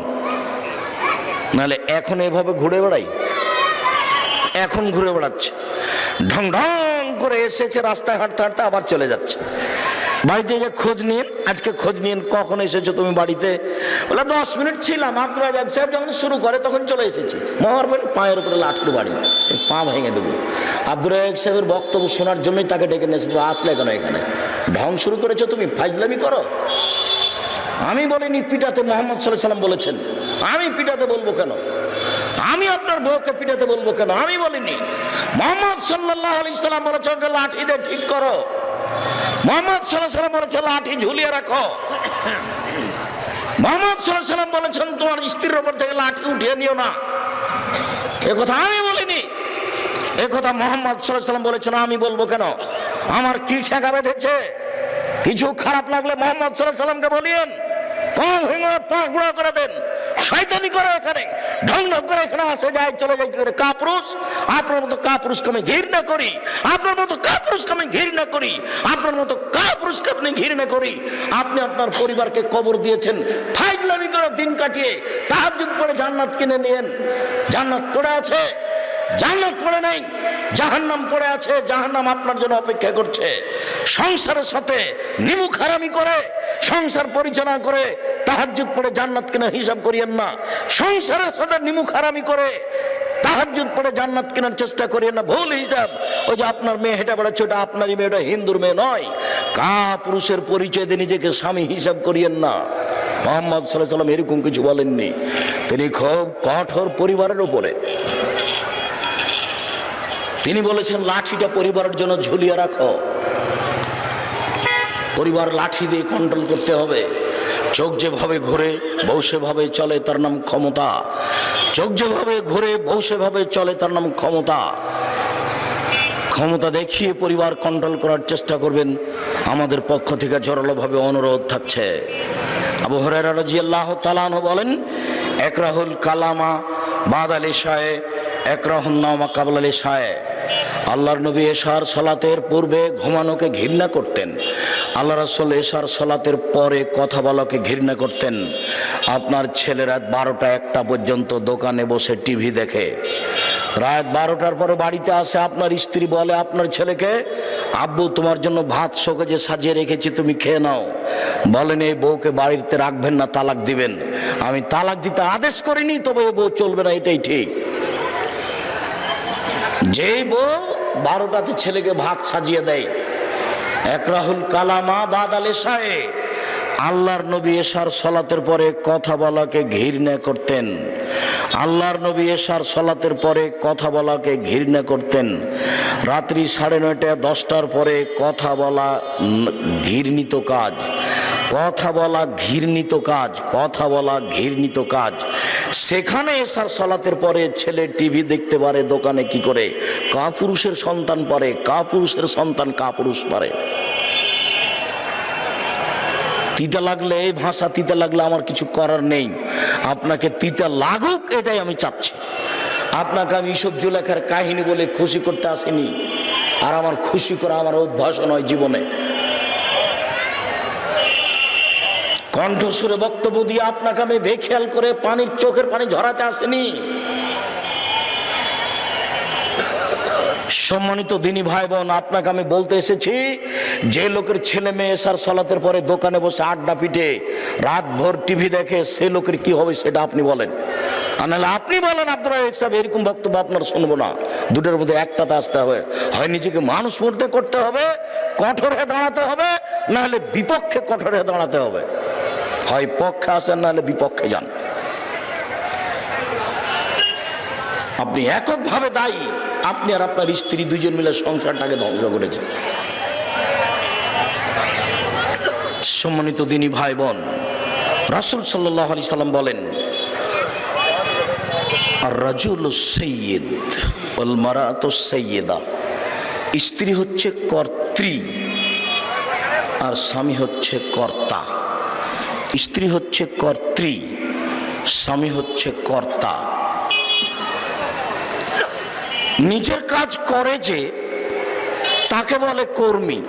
নাহলে এখন এভাবে ঘুরে বেড়াই, এখন ঘুরে বেড়াচ্ছে ঢং ঢং করে, এসেছে রাস্তায় হাঁটতে হাঁটতে আবার চলে যাচ্ছে। বাড়িতে যে খোঁজ নিন, আজকে খোঁজ নিন কখন এসেছো তুমি বাড়িতে? বলে 10 মিনিট ছিলাম। আব্দুল রাজ্জাক সাহেব যখন শুরু করে তখন চলে এসেছি। মারবেন পায়ের উপরে লাঠি বাড়ি, পা ভেঙে দেবো। আব্দুল রাজ্জাক সাহেবের বক্তব্য শোনার জন্যই তাকে ডেকে নিয়েছে। আসলে কেন এখানে? ঢং শুরু করেছো তুমি, ফাইজলামি করো। আমি বলিনি পিটাতে, মুহাম্মদ সাল্লাল্লাহু আলাইহি সাল্লাম বলেছেন। আমি পিটাতে বলবো কেন? আমি আপনার বউকে পিটাতে বলবো কেন? আমি বলিনি। মুহাম্মদ সাল্লাল্লাহু আলাইহি সাল্লাম বলেছেন লাঠি দিয়ে ঠিক করো। মুহাম্মদ সাল্লাল্লাহু আলাইহি সাল্লাম বলেছেন লাঠি ঝুলিয়ে রাখো। মুহাম্মদ সাল্লাল্লাহু আলাইহি সাল্লাম বলেছেন তোমার স্ত্রীর উপর থেকে লাঠি উঠিয়ে নিও না। এ কথা আমি বলিনি, এ কথা মুহাম্মদ সাল্লাল্লাহু আলাইহি সাল্লাম বলেছেন। আমি বলবো কেন? আমার কি ঠেকা বেঁধেছে? কিছু খারাপ লাগলে মুহাম্মদ সাল্লাল্লাহু আলাইহি সাল্লামকে বলিয়েন, পা ভেঙে পা গুঁড়ো করে দেন। শয়তানি করে এখানে, ঢং ঢং করে এখানে আসে যায় চলে যায় করে। কাপুরুষ, আপনার মতো কাপুরুষকে আমি ঘৃণা করি, আপনার মতো কাপুরুষকে আমি ঘৃণা করি, আপনার মতো কাপুরুষকে আপনি ঘৃণা করি। আপনি আপনার পরিবারকে কবর দিয়েছেন ফাইজলামি করে দিন কাটিয়ে। তাহাজ্জুদ পড়ে জান্নাত কিনে নিয়েন। জান্নাত পড়ে আছে? জান্নাত পড়ে নাই, জাহান্নাম পড়ে আছে। জাহান্নাম আপনার জন্য অপেক্ষা করছে। সংসারের সাথে নিমুখ হারামি করে, সংসার পরিচালনা করে তাহাজ্জুদ পড়ে জান্নাত কেনার হিসাব করিয়েন না। সংসারের সাথে নিমুখ হারামি করে তাহাজ্জুদ পড়ে জান্নাত কেনার চেষ্টা করিয়েন না, ভুল হিসাব। ওই যে আপনার মেয়ে হেঁটে বেড়াচ্ছে, ওটা আপনারই মেয়ে, ওটা হিন্দুর মেয়ে নয়। পুরুষের পরিচয় দিয়ে নিজেকে স্বামী হিসাব করিয়েন না। মুহাম্মদ সাল্লাল্লাহু আলাইহি সাল্লাম এরকম কিছু বলেননি। তিনি খুব কঠোর পরিবারের উপরে। তিনি বলেছেন লাঠিটা পরিবারের জন্য ঝুলিয়ে রাখো। পরিবার লাঠি দিয়ে কন্ট্রোল করতে হবে। চোখ যেভাবে ঘুরে বউ সেভাবে চলে, তার নাম ক্ষমতা। চোখ যেভাবে ঘুরে বউ সেভাবে চলে, তার নাম ক্ষমতা। ক্ষমতা দেখিয়ে পরিবার কন্ট্রোল করার চেষ্টা করবেন, আমাদের পক্ষ থেকে জোরালোভাবে অনুরোধ থাকছে। আবু হুরায়রা রাদিয়াল্লাহু তাআলা আনহু বলেন, একরাহুল কালামা বাদাল ইশায়ে, একরাহুন নাওমা কাবলাল ইশায়ে। আল্লাহর নবী এশার সালাতের পূর্বে ঘুমানোকে ঘৃণা করতেন, আল্লাহ রাসূল এশার সালাতের পরে কথা বলাকে ঘৃণা করতেন। আপনার ছেলে রাত 12টা-1টা পর্যন্ত দোকানে বসে টিভি দেখে, রাত 12টার পরে বাড়িতে আসে, আপনার স্ত্রী বলে আপনার ছেলেকে, আব্বু তোমার জন্য ভাত শোকেজে সাজিয়ে রেখেছি, তুমি খেয়ে নাও। বলেন এই বউকে বাড়িতে রাখবেন না, তালাক দিবেন। আমি তালাক দিতে আদেশ করিনি, তবে ও বউ চলবে না, এটাই ঠিক। যেই বউ 12টাতে ছেলেকে ভাত সাজিয়ে দেয়, একরাহুল কালামা বাদাল এশায়ে, আল্লাহর নবী এশার সালাতের পরে কথা বলাকে ঘৃণা করতেন। আল্লাহর নবী এশার সালাতের পরে কথা বলাকে ঘৃণা করতেন। রাত্রি 9:30 10টার পরে কথা বলা ঘৃণিত কাজ, কথা বলা ঘৃণিত কাজ, কথা বলা ঘৃণিত কাজ। সেখানে এশার সালাতের পরে ছেলে টিভি দেখতে পারে দোকানে, কি করে? কাপুরুষের সন্তান পারে, কাপুরুষের সন্তান কাপুরুষ পারে। তিতা লাগলে, এই ভাষা তিতা লাগলে আমার কিছু করার নেই। আপনাকে তিতা লাগুক এটাই আমি চাচ্ছি। আপনাকে আমি ইসব জুলেখার কাহিনী বলে খুশি করতে আসিনি, আর আমার খুশি করা আমার অভ্যাস নয় জীবনে। কণ্ঠস্বরে বক্তব্য দিয়ে আপনাকে আমি বেখেয়াল করে পানির চোখের পানি ঝরাতে আসেনি। সম্মানিত দিনী ভাই বোন, আপনাকে আমি বলতে এসেছি, যে লোকের ছেলে মেয়ে এশার সালাতের পরে দোকানে বসে আড্ডা পিটে রাত ভর টিভি দেখে, সে লোকের কি হবে সেটা আপনি বলেন। আর নাহলে আপনি বলেন আব্দুর রাজ্জাক সাহেব এরকম বক্তব্য আপনার শুনবো না। দুটোর মধ্যে একটাতে আসতে হবে, হয় নিজেকে মানুষ মরতে করতে হবে, কঠোর হয়ে দাঁড়াতে হবে, নাহলে বিপক্ষে কঠোর হয়ে দাঁড়াতে হবে। হয় পক্ষে আসেন, নাহলে বিপক্ষে যান। আপনি এককভাবে দায়ী, আপনি আর আপনার স্ত্রী দুইজন মিলে সংসারটাকে ধ্বংস করেছেন। সম্মানিত দিনী ভাই বোন, রাসূল সাল্লাল্লাহু আলাইহি সাল্লাম বলেন, আর রাজুলু সাইয়্যিদ ওয়াল মারাতু সাইয়্যিদা, স্ত্রী হচ্ছে কর্ত্রী আর স্বামী হচ্ছে কর্তা। স্ত্রী হচ্ছে কর্ত্রী, স্বামী হচ্ছে কর্তা। নিজের কাজ করে যে তাকে বলে কর্মী,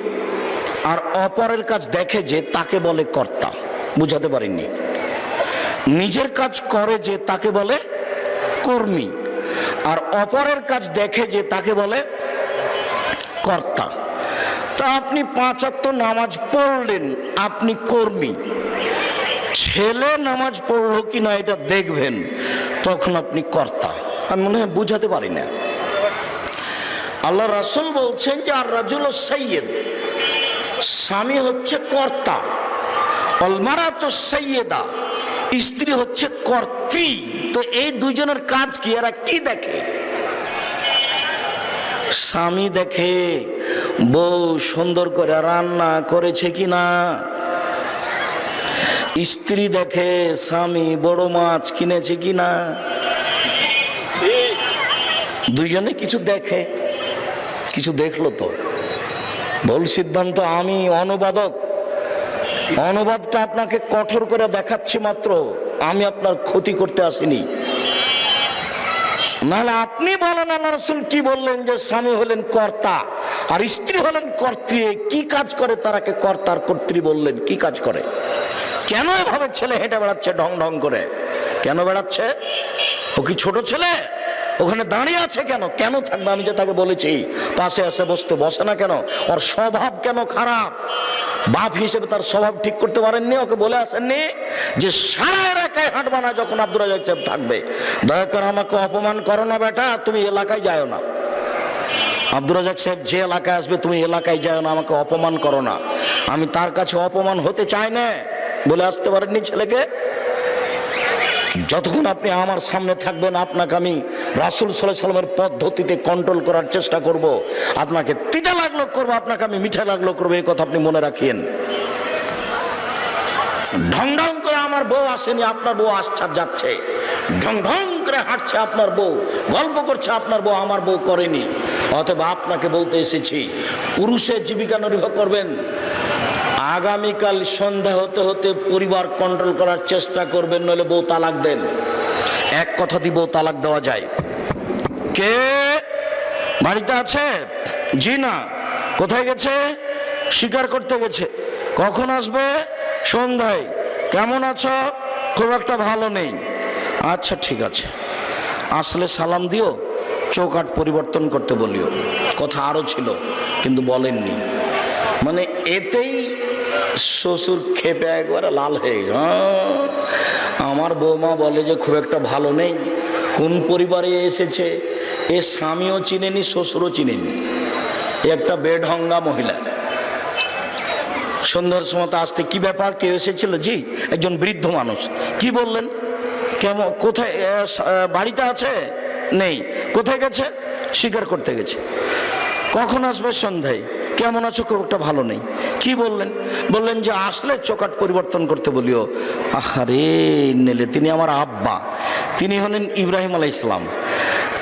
আর অপরের কাজ দেখে যে তাকে বলে কর্তা। বুঝাতে পারিনি? নিজের কাজ করে যে তাকে বলে কর্মী, আর অপরের কাজ দেখে যে তাকে বলে কর্তা। তা আপনি 5 ওয়াক্ত নামাজ পড়লেন, আপনি কর্মী। ছেলে নামাজ পড়লো কিনা এটা দেখবেন, তখন আপনি কর্তা। আমি মনে হয় বুঝাতে পারি না। আল্লাহ রাসূল বলছেন যে আর রাজুলু সাইয়্যিদ, স্বামী হচ্ছে কর্তা, ওয়াল মারাতু সাইয়্যিদা, স্ত্রী হচ্ছে কর্ত্রী। তো এই দুইজনের কাজ কি? এরা কি দেখে? স্বামী দেখে বউ সুন্দর করে রান্না করেছে কিনা, স্ত্রী দেখে স্বামী বড় মাছ কিনেছে কিনা। দুইজনে কিছু দেখে, কিছু দেখলো তো ভুল সিদ্ধান্ত। আমি অনুবাদক, অনুবাদটা আপনাকে কঠোর করে দেখাচ্ছি মাত্র, আমি আপনার ক্ষতি করতে আসিনি। নাহলে আপনি বলেন আল্লাহ রাসূল কি বললেন, যে স্বামী হলেন কর্তা আর স্ত্রী হলেন কর্ত্রী। কি কাজ করে তারাকে কর্তা আর কর্ত্রী বললেন? কি কাজ করে? কেন এভাবে ছেলে হেঁটে বেড়াচ্ছে ঢং ঢং করে? কেন বেড়াচ্ছে? ও কি ছোট ছেলে? ওখানে দাঁড়িয়ে আছে কেন? কেন থাকবে? আমি যে তাকে বলেছি পাশে এসে বসতে, বসে না কেন? ওর স্বভাব কেন খারাপ? বাপ হিসেবে তার স্বভাব ঠিক করতে পারেননি? ওকে বলে আসেননি যে সারা এলাকায় হাঁটবা না যখন আব্দুর রাজ্জাক সাহেব থাকবে? দয়া করে আমাকে অপমান করো না বেটা, তুমি এলাকায় যাও না। আব্দুর রাজ্জাক সাহেব যে এলাকায় আসবে তুমি এলাকায় যাও না, আমাকে অপমান করো না। আমি তার কাছে অপমান হতে চাই না বলে আসতে পারেননি ছেলেকে? যতক্ষণ আপনি আমার সামনে থাকবেন, আপনাকে আমি রাসূল সাল্লাল্লাহু আলাইহি সাল্লামের পদ্ধতিতে কন্ট্রোল করার চেষ্টা করব। আপনাকে তিতা লাগলো করবো, আপনাকে আমি মিঠা লাগলো করবো, এই কথা আপনি মনে রাখিয়েন। ঢং ঢং করে আমার বউ আসেনি, আপনার বউ আসছে যাচ্ছে। ঢং ঢং করে হাঁটছে আপনার বউ, গল্প করছে আপনার বউ, আমার বউ করেনি। অথবা আপনাকে বলতে এসেছি, পুরুষের জীবিকা নির্বাহ করবেন। আগামীকাল সন্ধ্যা হতে হতে পরিবার কন্ট্রোল করার চেষ্টা করবেন, নইলে বউ তালাক দেন। এক কথা দিয়ে বউ তালাক দেওয়া যায়। কে বাড়িতে আছে? জি না। কোথায় গেছে? শিকার করতে গেছে। কখন আসবে? সন্ধ্যায়। কেমন আছো? খুব একটা ভালো নেই। আচ্ছা ঠিক আছে, আসলে সালাম দিও, চৌকাঠ পরিবর্তন করতে বলিও। কথা আরও ছিল কিন্তু বলেননি। মানে এতেই শ্বশুর ক্ষেপে একবারে লাল হয়ে গেছে। আমার বৌমা বলে যে খুব একটা ভালো নেই, কোন পরিবারে এসেছে এ স্বামীও চিনেনি, শ্বশুরও চিনেনি, একটা বেঢঙ্গা মহিলা। সন্ধ্যার সময় আসতে কি ব্যাপার, কে এসেছিল? জি একজন বৃদ্ধ মানুষ। কি বললেন? কেমন, কোথায়? বাড়িতে আছে? নেই। কোথায় গেছে? শিকার করতে গেছে। কখন আসবে? সন্ধ্যায়। কেমন আছো? খুব একটা ভালো নেই। কি বললেন? বললেন যে আসলে চৌকাঠ পরিবর্তন করতে বলিও। আহারে নেলে, তিনি আমার আব্বা, তিনি হলেন ইব্রাহিম আলাইহিস সালাম।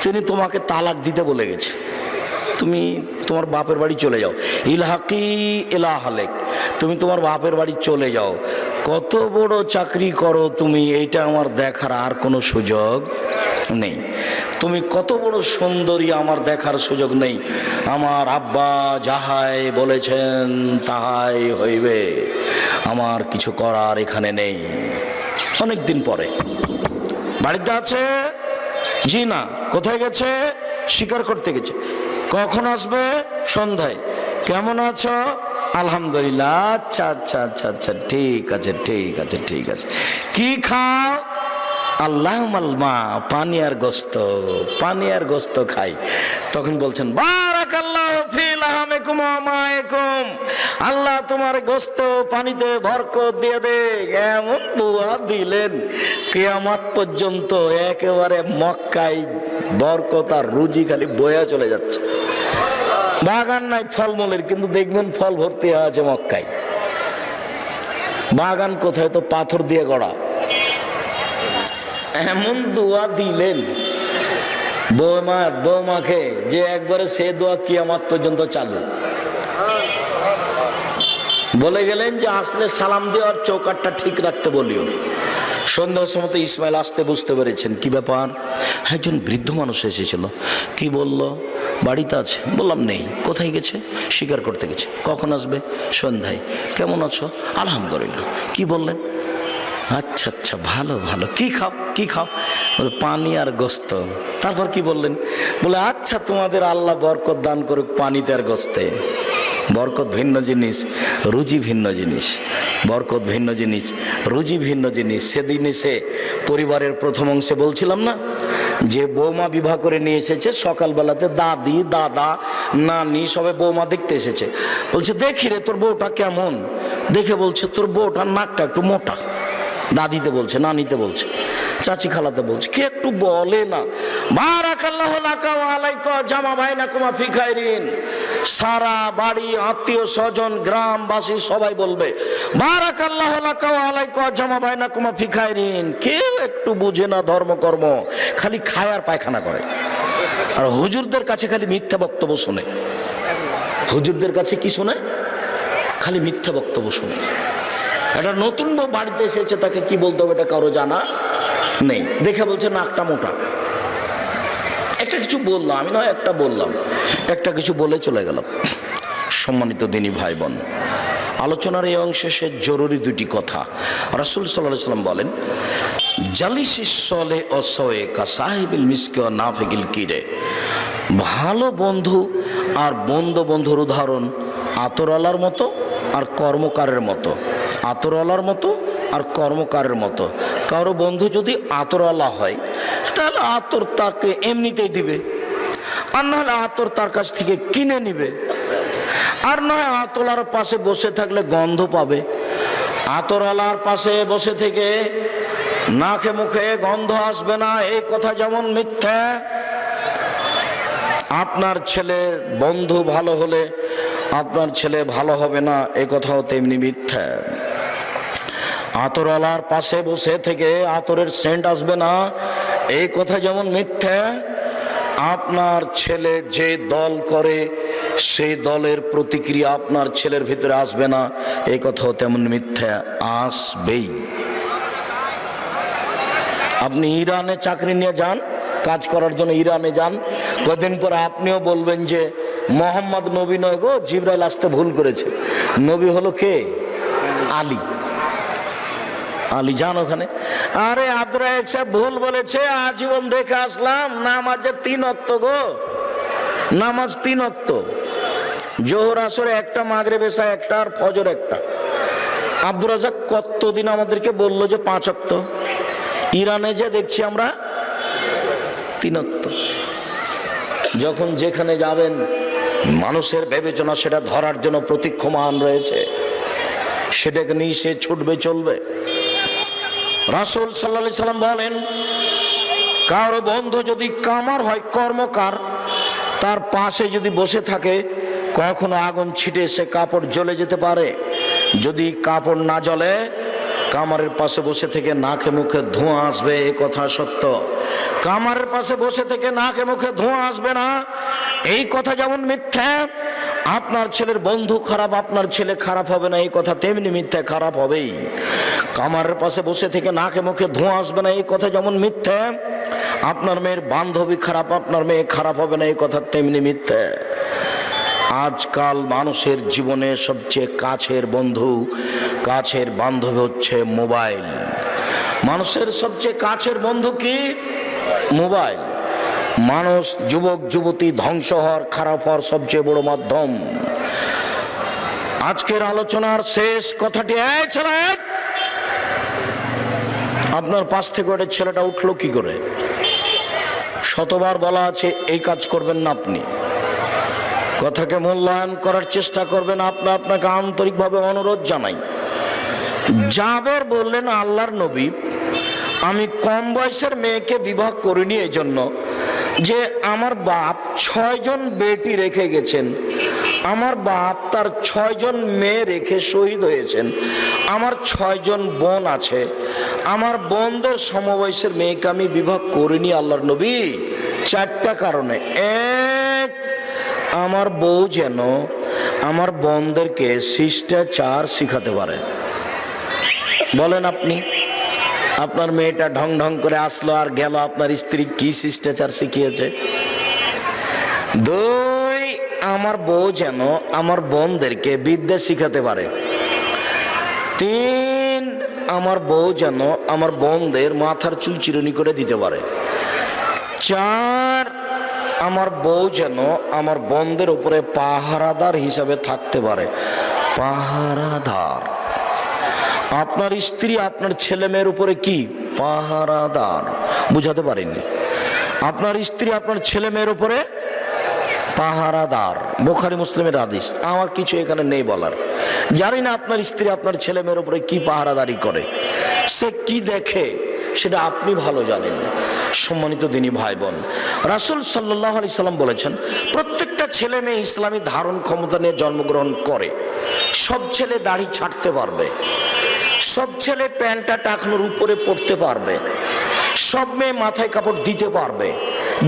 তিনি তোমাকে তালাক দিতে বলে গেছে, তুমি তোমার বাপের বাড়ি চলে যাও। ইলহাকি ইলাহালেক, তুমি তোমার বাপের বাড়ি চলে যাও। কত বড় চাকরি করো তুমি, এইটা আমার দেখার আর কোনো সুযোগ নেই। তুমি কত বড় সুন্দরী, আমার দেখার সুযোগ নেই। আমার আব্বা যাহাই বলেছেন তাহাই হইবে, আমার কিছু করার এখানে নেই। অনেক দিন পরে বাড়িতে আছে? জি না। কোথায় গেছে? শিকার করতে গেছে। কখন আসবে? সন্ধ্যায়। কেমন আছো? আলহামদুলিল্লাহ। আচ্ছা আচ্ছা আচ্ছা আচ্ছা, ঠিক আছে ঠিক আছে ঠিক আছে। কি খাও? আল্লাহ মালমা, পানি আর গোস্ত, পানি আর গোস্ত খাই। তখন বলছেন বারাকাল্লাহু ফি লাহমিকুম ওয়া মাইকুম, আল্লাহ তোমার গোস্ত পানিতে বরকত দিয়ে দে। এমন দোয়া দিলেন, কিয়ামত পর্যন্ত একেবারে মক্কায় বরকত আর রুজি খালি বয়া চলে যাচ্ছে। বাগান নাই ফলমূলের, কিন্তু দেখবেন ফল ভর্তি আছে মক্কায়। বাগান কোথায়? তো পাথর দিয়ে গড়া। এমন দোয়া দিলেন বৌমাকে যে একবারে সে দোয়া কিয়ামত পর্যন্ত চালু। বলে গেলেন যে আসলে সালাম দেওয়ার চৌকাঠটা ঠিক রাখতে বলিও। সন্ধ্যার সময় ইসমাইল আসতে বুঝতে পেরেছেন কি ব্যাপার। একজন বৃদ্ধ মানুষ এসেছিল। কি বলল? বাড়িতে আছে। বললাম নেই। কোথায় গেছে? শিকার করতে গেছে। কখন আসবে? সন্ধ্যায়। কেমন আছো? আলহামদুলিল্লাহ। কি বললেন? আচ্ছা আচ্ছা, ভালো ভালো। কি খাও? কি খাও? বলে পানি আর গোস্ত। তারপর কি বললেন? বলে আচ্ছা, তোমাদের আল্লাহ বরকত দান করুক পানিতে আর গোস্তে। বরকত ভিন্ন জিনিস, রুজি ভিন্ন জিনিস। বরকত ভিন্ন জিনিস, রুজি ভিন্ন জিনিস। সেদিন এসে পরিবারের প্রথম অংশে বলছিলাম না যে বৌমা বিবাহ করে নিয়ে এসেছে। সকালবেলাতে দাদি, দাদা, নানি সবে বৌমা দেখতে এসেছে। বলছে দেখি রে তোর বউটা কেমন। দেখে বলছে তোর বউটার নাকটা একটু মোটা। দাদিতে বলছে, নানিতে বলছে, চাচি খালাতে বলছে, কে একটু বলে না বারাকাল্লাহু লাকা ওয়া আলাইকা জামা বাইনাকুমা ফি খাইরিন। সারা বাড়ি, আত্মীয় স্বজন, গ্রামবাসী সবাই বলবে বারাকাল্লাহু লাকা ওয়া আলাইকা জামা বাইনাকুমা ফি খাইরিন। কেউ একটু বুঝে না ধর্মকর্ম, খালি খায় আর পায়খানা করে। আর হুজুরদের কাছে খালি মিথ্যা বক্তব্য শোনে। হুজুরদের কাছে কি শোনে? খালি মিথ্যা বক্তব্য শোনে। একটা নতুন বউ বাড়িতে এসেছে, তাকে কি বলতে হবে এটা কারো জানা নেই। দেখে বলছে নাকটা মোটা। একটা কিছু বললাম আমি, নয় একটা বললাম, একটা কিছু বলে চলে গেলাম। সম্মানিত দিনী ভাই বোন, আলোচনার এই অংশে সে জরুরি দুটি কথা। রাসূল সাল্লাল্লাহু আলাইহি ওয়াসাল্লাম বলেন জালিসিস সলে ও সয়ে কা সাহিবিল মিসকি ও নাফিকিল কিরে। ভালো বন্ধু আর বন্ধুর উদাহরণ আতরওয়ালার মতো আর কর্মকারের মতো। আতরওয়ালার মতো আর কর্মকারের মতো। কারো বন্ধু যদি আতরওয়ালা হয় তাহলে আতর তাকে এমনিতেই দিবে, আর নাহলে আতর তার কাছ থেকে কিনে নিবে। আর নয় আতরওয়ালার পাশে বসে থাকলে গন্ধ পাবে। আতরওয়ালার পাশে বসে থেকে নাকে মুখে গন্ধ আসবে না, এই কথা যেমন মিথ্যা। আপনার ছেলে বন্ধু ভালো হলে আপনার ছেলে ভালো হবে না, এই কথাও তেমনি মিথ্যা। আতরওয়ালার পাশে বসে থেকে আতরের সেন্ট আসবে না, এই কথা যেমন মিথ্যা। আপনার ছেলে যে দল করে সেই দলের প্রতিক্রিয়া আপনার ছেলের ভিতরে আসবে না, এই কথাও তেমন মিথ্যা। আসবেই। আপনি ইরানে চাকরি নিয়ে যান, কাজ করার জন্য ইরানে যান, কদিন পরে আপনিও বলবেন যে মোহাম্মদ নবী নয় গো, জিবরাইল আসতে ভুল করেছে। নবী হলো কে? আলী আলী যান ওখানে। আরে আব্দুর রাজ্জাক সাহেব ভুল বলেছে, আজীবন দেখে আসলাম নামাজের 3 ওয়াক্ত গো, নামাজ 3 ওয়াক্ত, জোহর আসর একটা, মাগরিব এশা একটা, আর ফজর একটা। আব্দুর রাজ্জাক কতদিন আমাদেরকে বললো যে 5 ওয়াক্ত, ইরানে যে দেখছি আমরা 3 ওয়াক্ত। যখন যেখানে যাবেন মানুষের বিবেচনা সেটা ধরার জন্য প্রতীক্ষমান রয়েছে, সেটাকে নিয়ে সে ছুটবে চলবে। রাসূল সাল্লাল্লাহু আলাইহি সাল্লাম বলেন, কারো বন্ধু যদি কামার হয়, কর্মকার, তার পাশে যদি বসে থাকে, কখনো আগুন ছিটে সে কাপড় জ্বলে যেতে পারে। যদি কাপড় না জ্বলে, কামারের পাশে বসে থেকে নাকে মুখে ধোঁয়া আসবে, এ কথা সত্য। কামারের পাশে বসে থেকে নাকে মুখে ধোঁয়া আসবে না, এই কথা যেমন মিথ্যা। আপনার ছেলের বন্ধু খারাপ, আপনার ছেলে খারাপ হবে না, এই কথা তেমনি মিথ্যা, খারাপ হবেই। কামারের পাশে বসে থেকে নাকে মুখে ধোঁয়া আসবে না, এই কথা যেমন মিথ্যা। আপনার মেয়ের বান্ধবী খারাপ, আপনার মেয়ে খারাপ হবে না, এই কথা তেমনি মিথ্যা। আজকাল মানুষের জীবনে সবচেয়ে কাছের বন্ধু, কাছের বান্ধবী হচ্ছে মোবাইল। মানুষের সবচেয়ে কাছের বন্ধু কি? মোবাইল। মানুষ, যুবক যুবতী ধ্বংস হওয়ার, খারাপ হওয়ার সবচেয়ে বড় মাধ্যম। আজকের আলোচনার শেষ কথাটি, এই ছেলে, আপনার পাশ থেকে ওটা ছেলেটা উঠলো কি করে? শতবার বলা আছে এই কাজ করবেন না। আপনি কথাকে মূল্যায়ন করার চেষ্টা করবেন। আপনাকে আন্তরিকভাবে অনুরোধ জানাই। জাবের বললেন, আল্লাহর নবী, আমি কম বয়সের মেয়েকে বিবাহ করিনি এই জন্য যে আমার বাপ 6 জন বেটি রেখে গেছেন, আমার বাপ তার 6 জন মেয়ে রেখে শহীদ হয়েছেন, আমার 6 জন বোন আছে, আমার বোনদের সমবয়সের মেয়েকে আমি বিবাহ করিনি আল্লাহর নবী 4টা কারণে। এক, আমার বউ যেন আমার বোনদেরকে শিষ্টাচার শিখাতে পারে। বলেন আপনি, আপনার মেয়েটা ঢং ঢং করে আসলো আর গেল, আপনার স্ত্রী কি শিষ্টাচার শিখিয়েছে? 2, আমার বউ যেন আমার বোনদেরকে বিদ্যা শিখাতে পারে। 3, আমার বউ যেন আমার বোনদের মাথার চুল চিরুনি করে দিতে পারে। 4, আমার বউ যেন আমার বোনদের উপরে পাহারাদার হিসাবে থাকতে পারে। পাহারাদার। আপনার স্ত্রী আপনার ছেলে মেয়ের উপরে কি? পাহারাদার। বুঝাতে পারেননি? আপনার স্ত্রী আপনার ছেলে মেয়ের উপরে পাহারাদার। বুখারী মুসলিমের হাদিস। আমার কিছু এখানে নেই বলার। জানি না আপনার স্ত্রী আপনার ছেলে মেয়ের উপরে কি পাহারাদারি করে, সে কি দেখে, সেটা আপনি ভালো জানেন। সম্মানিত দিনী ভাই বোন, রাসূল সাল্লাল্লাহু আলাইহি সাল্লাম বলেছেন, প্রত্যেকটা ছেলে মেয়ে ইসলামী ধারণ ক্ষমতা নিয়ে জন্মগ্রহণ করে। সব ছেলে দাড়ি ছাড়তে পারবে, সব ছেলে প্যান্টটা টাকনোর উপরে পড়তে পারবে, সব মেয়ে মাথায় কাপড় দিতে পারবে।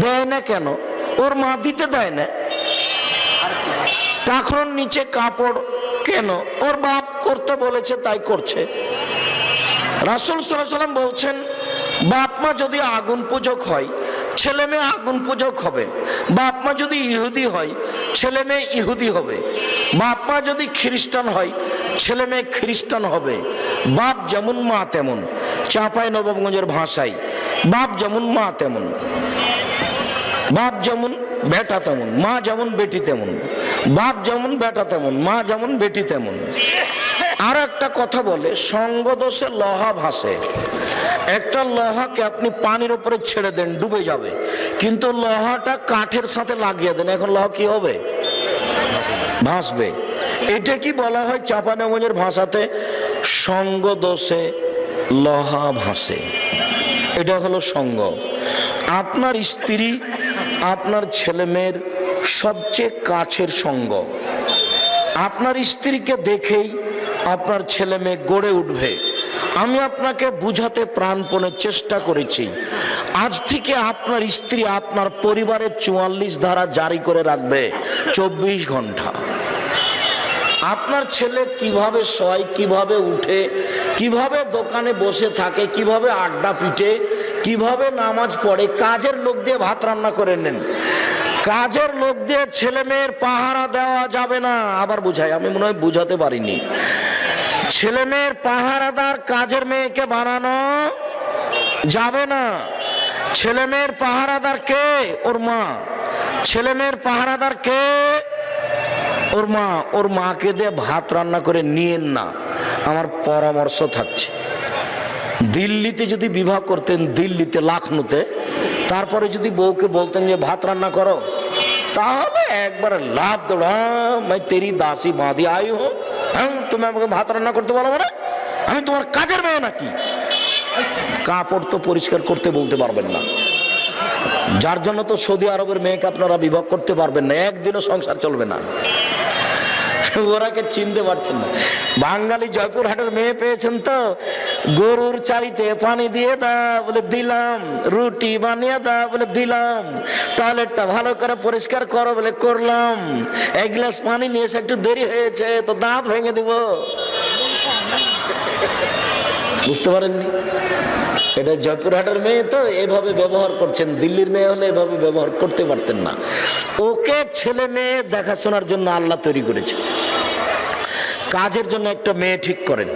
দেয় না কেন? ওর মা দিতে দেয় না। টাকনোর নিচে কাপড় কেন? ওর বাপ করতে বলেছে তাই করছে। রাসূল সাল্লাল্লাহু আলাইহি সাল্লাম বলছেন, বাপ মা যদি আগুন পূজক হয়, ছেলে মেয়ে আগুন পূজক হবে। বাপ মা যদি ইহুদি হয়, ছেলে মেয়ে ইহুদি হবে। বাপ মা যদি খ্রিস্টান হয়, ছেলে মেয়ে খ্রিস্টান হবে। বাপ যেমন মা তেমন। চাঁপাইনবাবগঞ্জের ভাষায়, বাপ যেমন মা তেমন। বাপ যেমন বেটা তেমন, মা যেমন বেটি তেমন। বাপ যেমন বেটা তেমন, মা যেমন বেটি তেমন। আর একটা কথা বলে, সঙ্গ দোষে লোহা ভাসে। একটা লোহাকে আপনি পানির উপরে ছেড়ে দেন, ডুবে যাবে, কিন্তু লোহাটা কাঠের সাথে লাগিয়ে দেন, এখন লোহা কি হবে? ভাসবে। এটা কি বলা হয় চাঁপাইনবাবগঞ্জের ভাষাতে? সঙ্গ দোষে লোহা ভাসে। এটা হলো সঙ্গ। আপনার স্ত্রী আপনার ছেলে মেয়ের সবচেয়ে কাছের সঙ্গ। আপনার স্ত্রীকে দেখেই আপনার ছেলে মেয়ে গড়ে উঠবে। আমি আপনাকে বুঝাতে প্রাণপণে চেষ্টা করেছি। আজ থেকে আপনার স্ত্রী আপনার পরিবারের 44 ধারা জারি করে রাখবে 24 ঘন্টা। আপনার ছেলে কিভাবে শয়, কিভাবে উঠে, কিভাবে দোকানে বসে থাকে, কিভাবে আড্ডা পিটে, কিভাবে নামাজ পড়ে, কাজের লোক দিয়ে ভাত রান্না করে নেন। কাজের লোক দিয়ে ছেলে মেয়ের পাহারা দেওয়া যাবে না। আবার বুঝাই, আমি মনে হয় বুঝাতে পারিনি। ছেলে মেয়ের পাহারাদার কাজের মেয়েকে বানানো যাবে না। ছেলে মেয়ের পাহারাদার কে? ওর মা। ছেলে মেয়ের পাহারাদার কে? ওর মা। ওর মাকে দিয়ে ভাত রান্না করে নিয়েন না, আমার পরামর্শ থাকছে। দিল্লিতে যদি বিবাহ করতেন, দিল্লিতে লখনউতে, তারপরে যদি বউকে বলতেন যে ভাত রান্না করো, তাহলে একবার লাভ দৌড়া, मैं तेरी दासी बांधी आई हूं, তুমি আমাকে ভাত রান্না করতে পারবে না? আমি তোমার কাজের মেয়ে নাকি? কাপড় তো পরিষ্কার করতে বলতে পারবেন না, যার জন্য তো সৌদি আরবের মেয়েকে আপনারা বিবাহ করতে পারবেন না, একদিনও সংসার চলবে না। ওরাকে চিনতে পারছেন না। বাঙালি জয়পুরহাটের মেয়ে পেয়েছেন তো, গরুর চারিতে পানি দিয়ে দাও বলে দিলাম, রুটি বানিয়ে দাও বলে দিলাম, টয়লেটটা ভালো করে পরিষ্কার করো বলে করলাম, এক গ্লাস পানি নিয়ে এসে একটু দেরি হয়েছে তো দাঁত ভেঙে দিব। বুঝতে পারেননি? এটা জয়পুরহাটের মেয়ে তো এভাবে ব্যবহার করছেন, দিল্লির মেয়ে হলে এভাবে ব্যবহার করতে পারতেন না। ওকে ছেলে মেয়ে দেখাশোনার জন্য আল্লাহ তৈরি করেছে। কাজের জন্য একটা মেয়ে ঠিক করেন,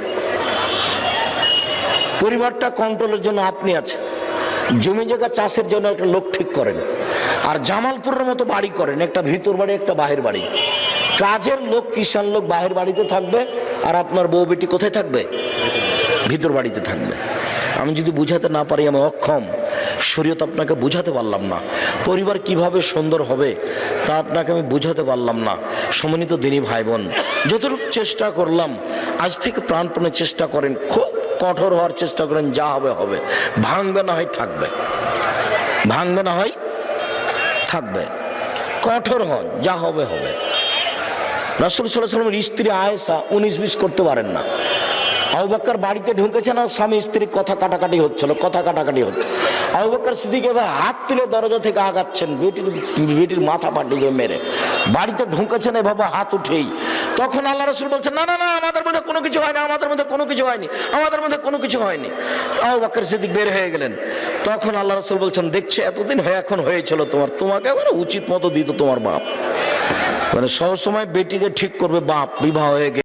পরিবারটা কন্ট্রোলের জন্য আপনি আছেন, জমি জায়গা চাষের জন্য একটা লোক ঠিক করেন, আর জামালপুরের মতো বাড়ি করেন, একটা ভিতর বাড়ি একটা বাহির বাড়ি। কাজের লোক কিষান লোক বাহির বাড়িতে থাকবে, আর আপনার বউ বেটি কোথায় থাকবে? ভিতর বাড়িতে থাকবে। আমি যদি বুঝাতে না পারি, আমি অক্ষম। শরীয়ত আপনাকে বুঝাতে পারলাম না, পরিবার কিভাবে সুন্দর হবে তা আপনাকে আমি বুঝাতে পারলাম না। সম্মানিত দিনী ভাই বোন, যতটুকু চেষ্টা করলাম, আজ থেকে প্রাণপণে চেষ্টা করেন, খুব কঠোর হওয়ার চেষ্টা করেন, যা হবে হবে, ভাঙবে না হয় থাকবে, ভাঙবে না হয় থাকবে, কঠোর হন, যা হবে হবে। রাসূল সাল্লাল্লাহু আলাইহি ওয়াসাল্লামের স্ত্রী আয়েশা 19-20 করতে পারেন না। আবু বকর বাড়িতে ঢুকেছেন আর স্বামী স্ত্রীর কথা কাটাকাটি হচ্ছিল, কথা কাটাকাটি হচ্ছে। আবু বকর সিদ্দিক এবার হাত তুলে দরজা থেকে আগাচ্ছেন, বেটির মাথা পাঠিয়ে মেরে বাড়িতে ঢুকেছেন এভাবে হাত উঠেই। তখন আল্লাহ রাসূল বলছেন, না না না, আমাদের মধ্যে কোনো কিছু হয়নি, আমাদের মধ্যে কোনো কিছু হয়নি, আমাদের মধ্যে কোনো কিছু হয়নি। আবু বকর সিদ্দিক বের হয়ে গেলেন। তখন আল্লাহ রাসূল বলছেন, দেখছো এতদিন হয়ে এখন হয়েছিল তোমার, তোমাকে এবার উচিত মতো দিত তোমার বাপ। মানে সবসময় বেটিকে ঠিক করবে বাপ, বিবাহ হয়ে গেছে।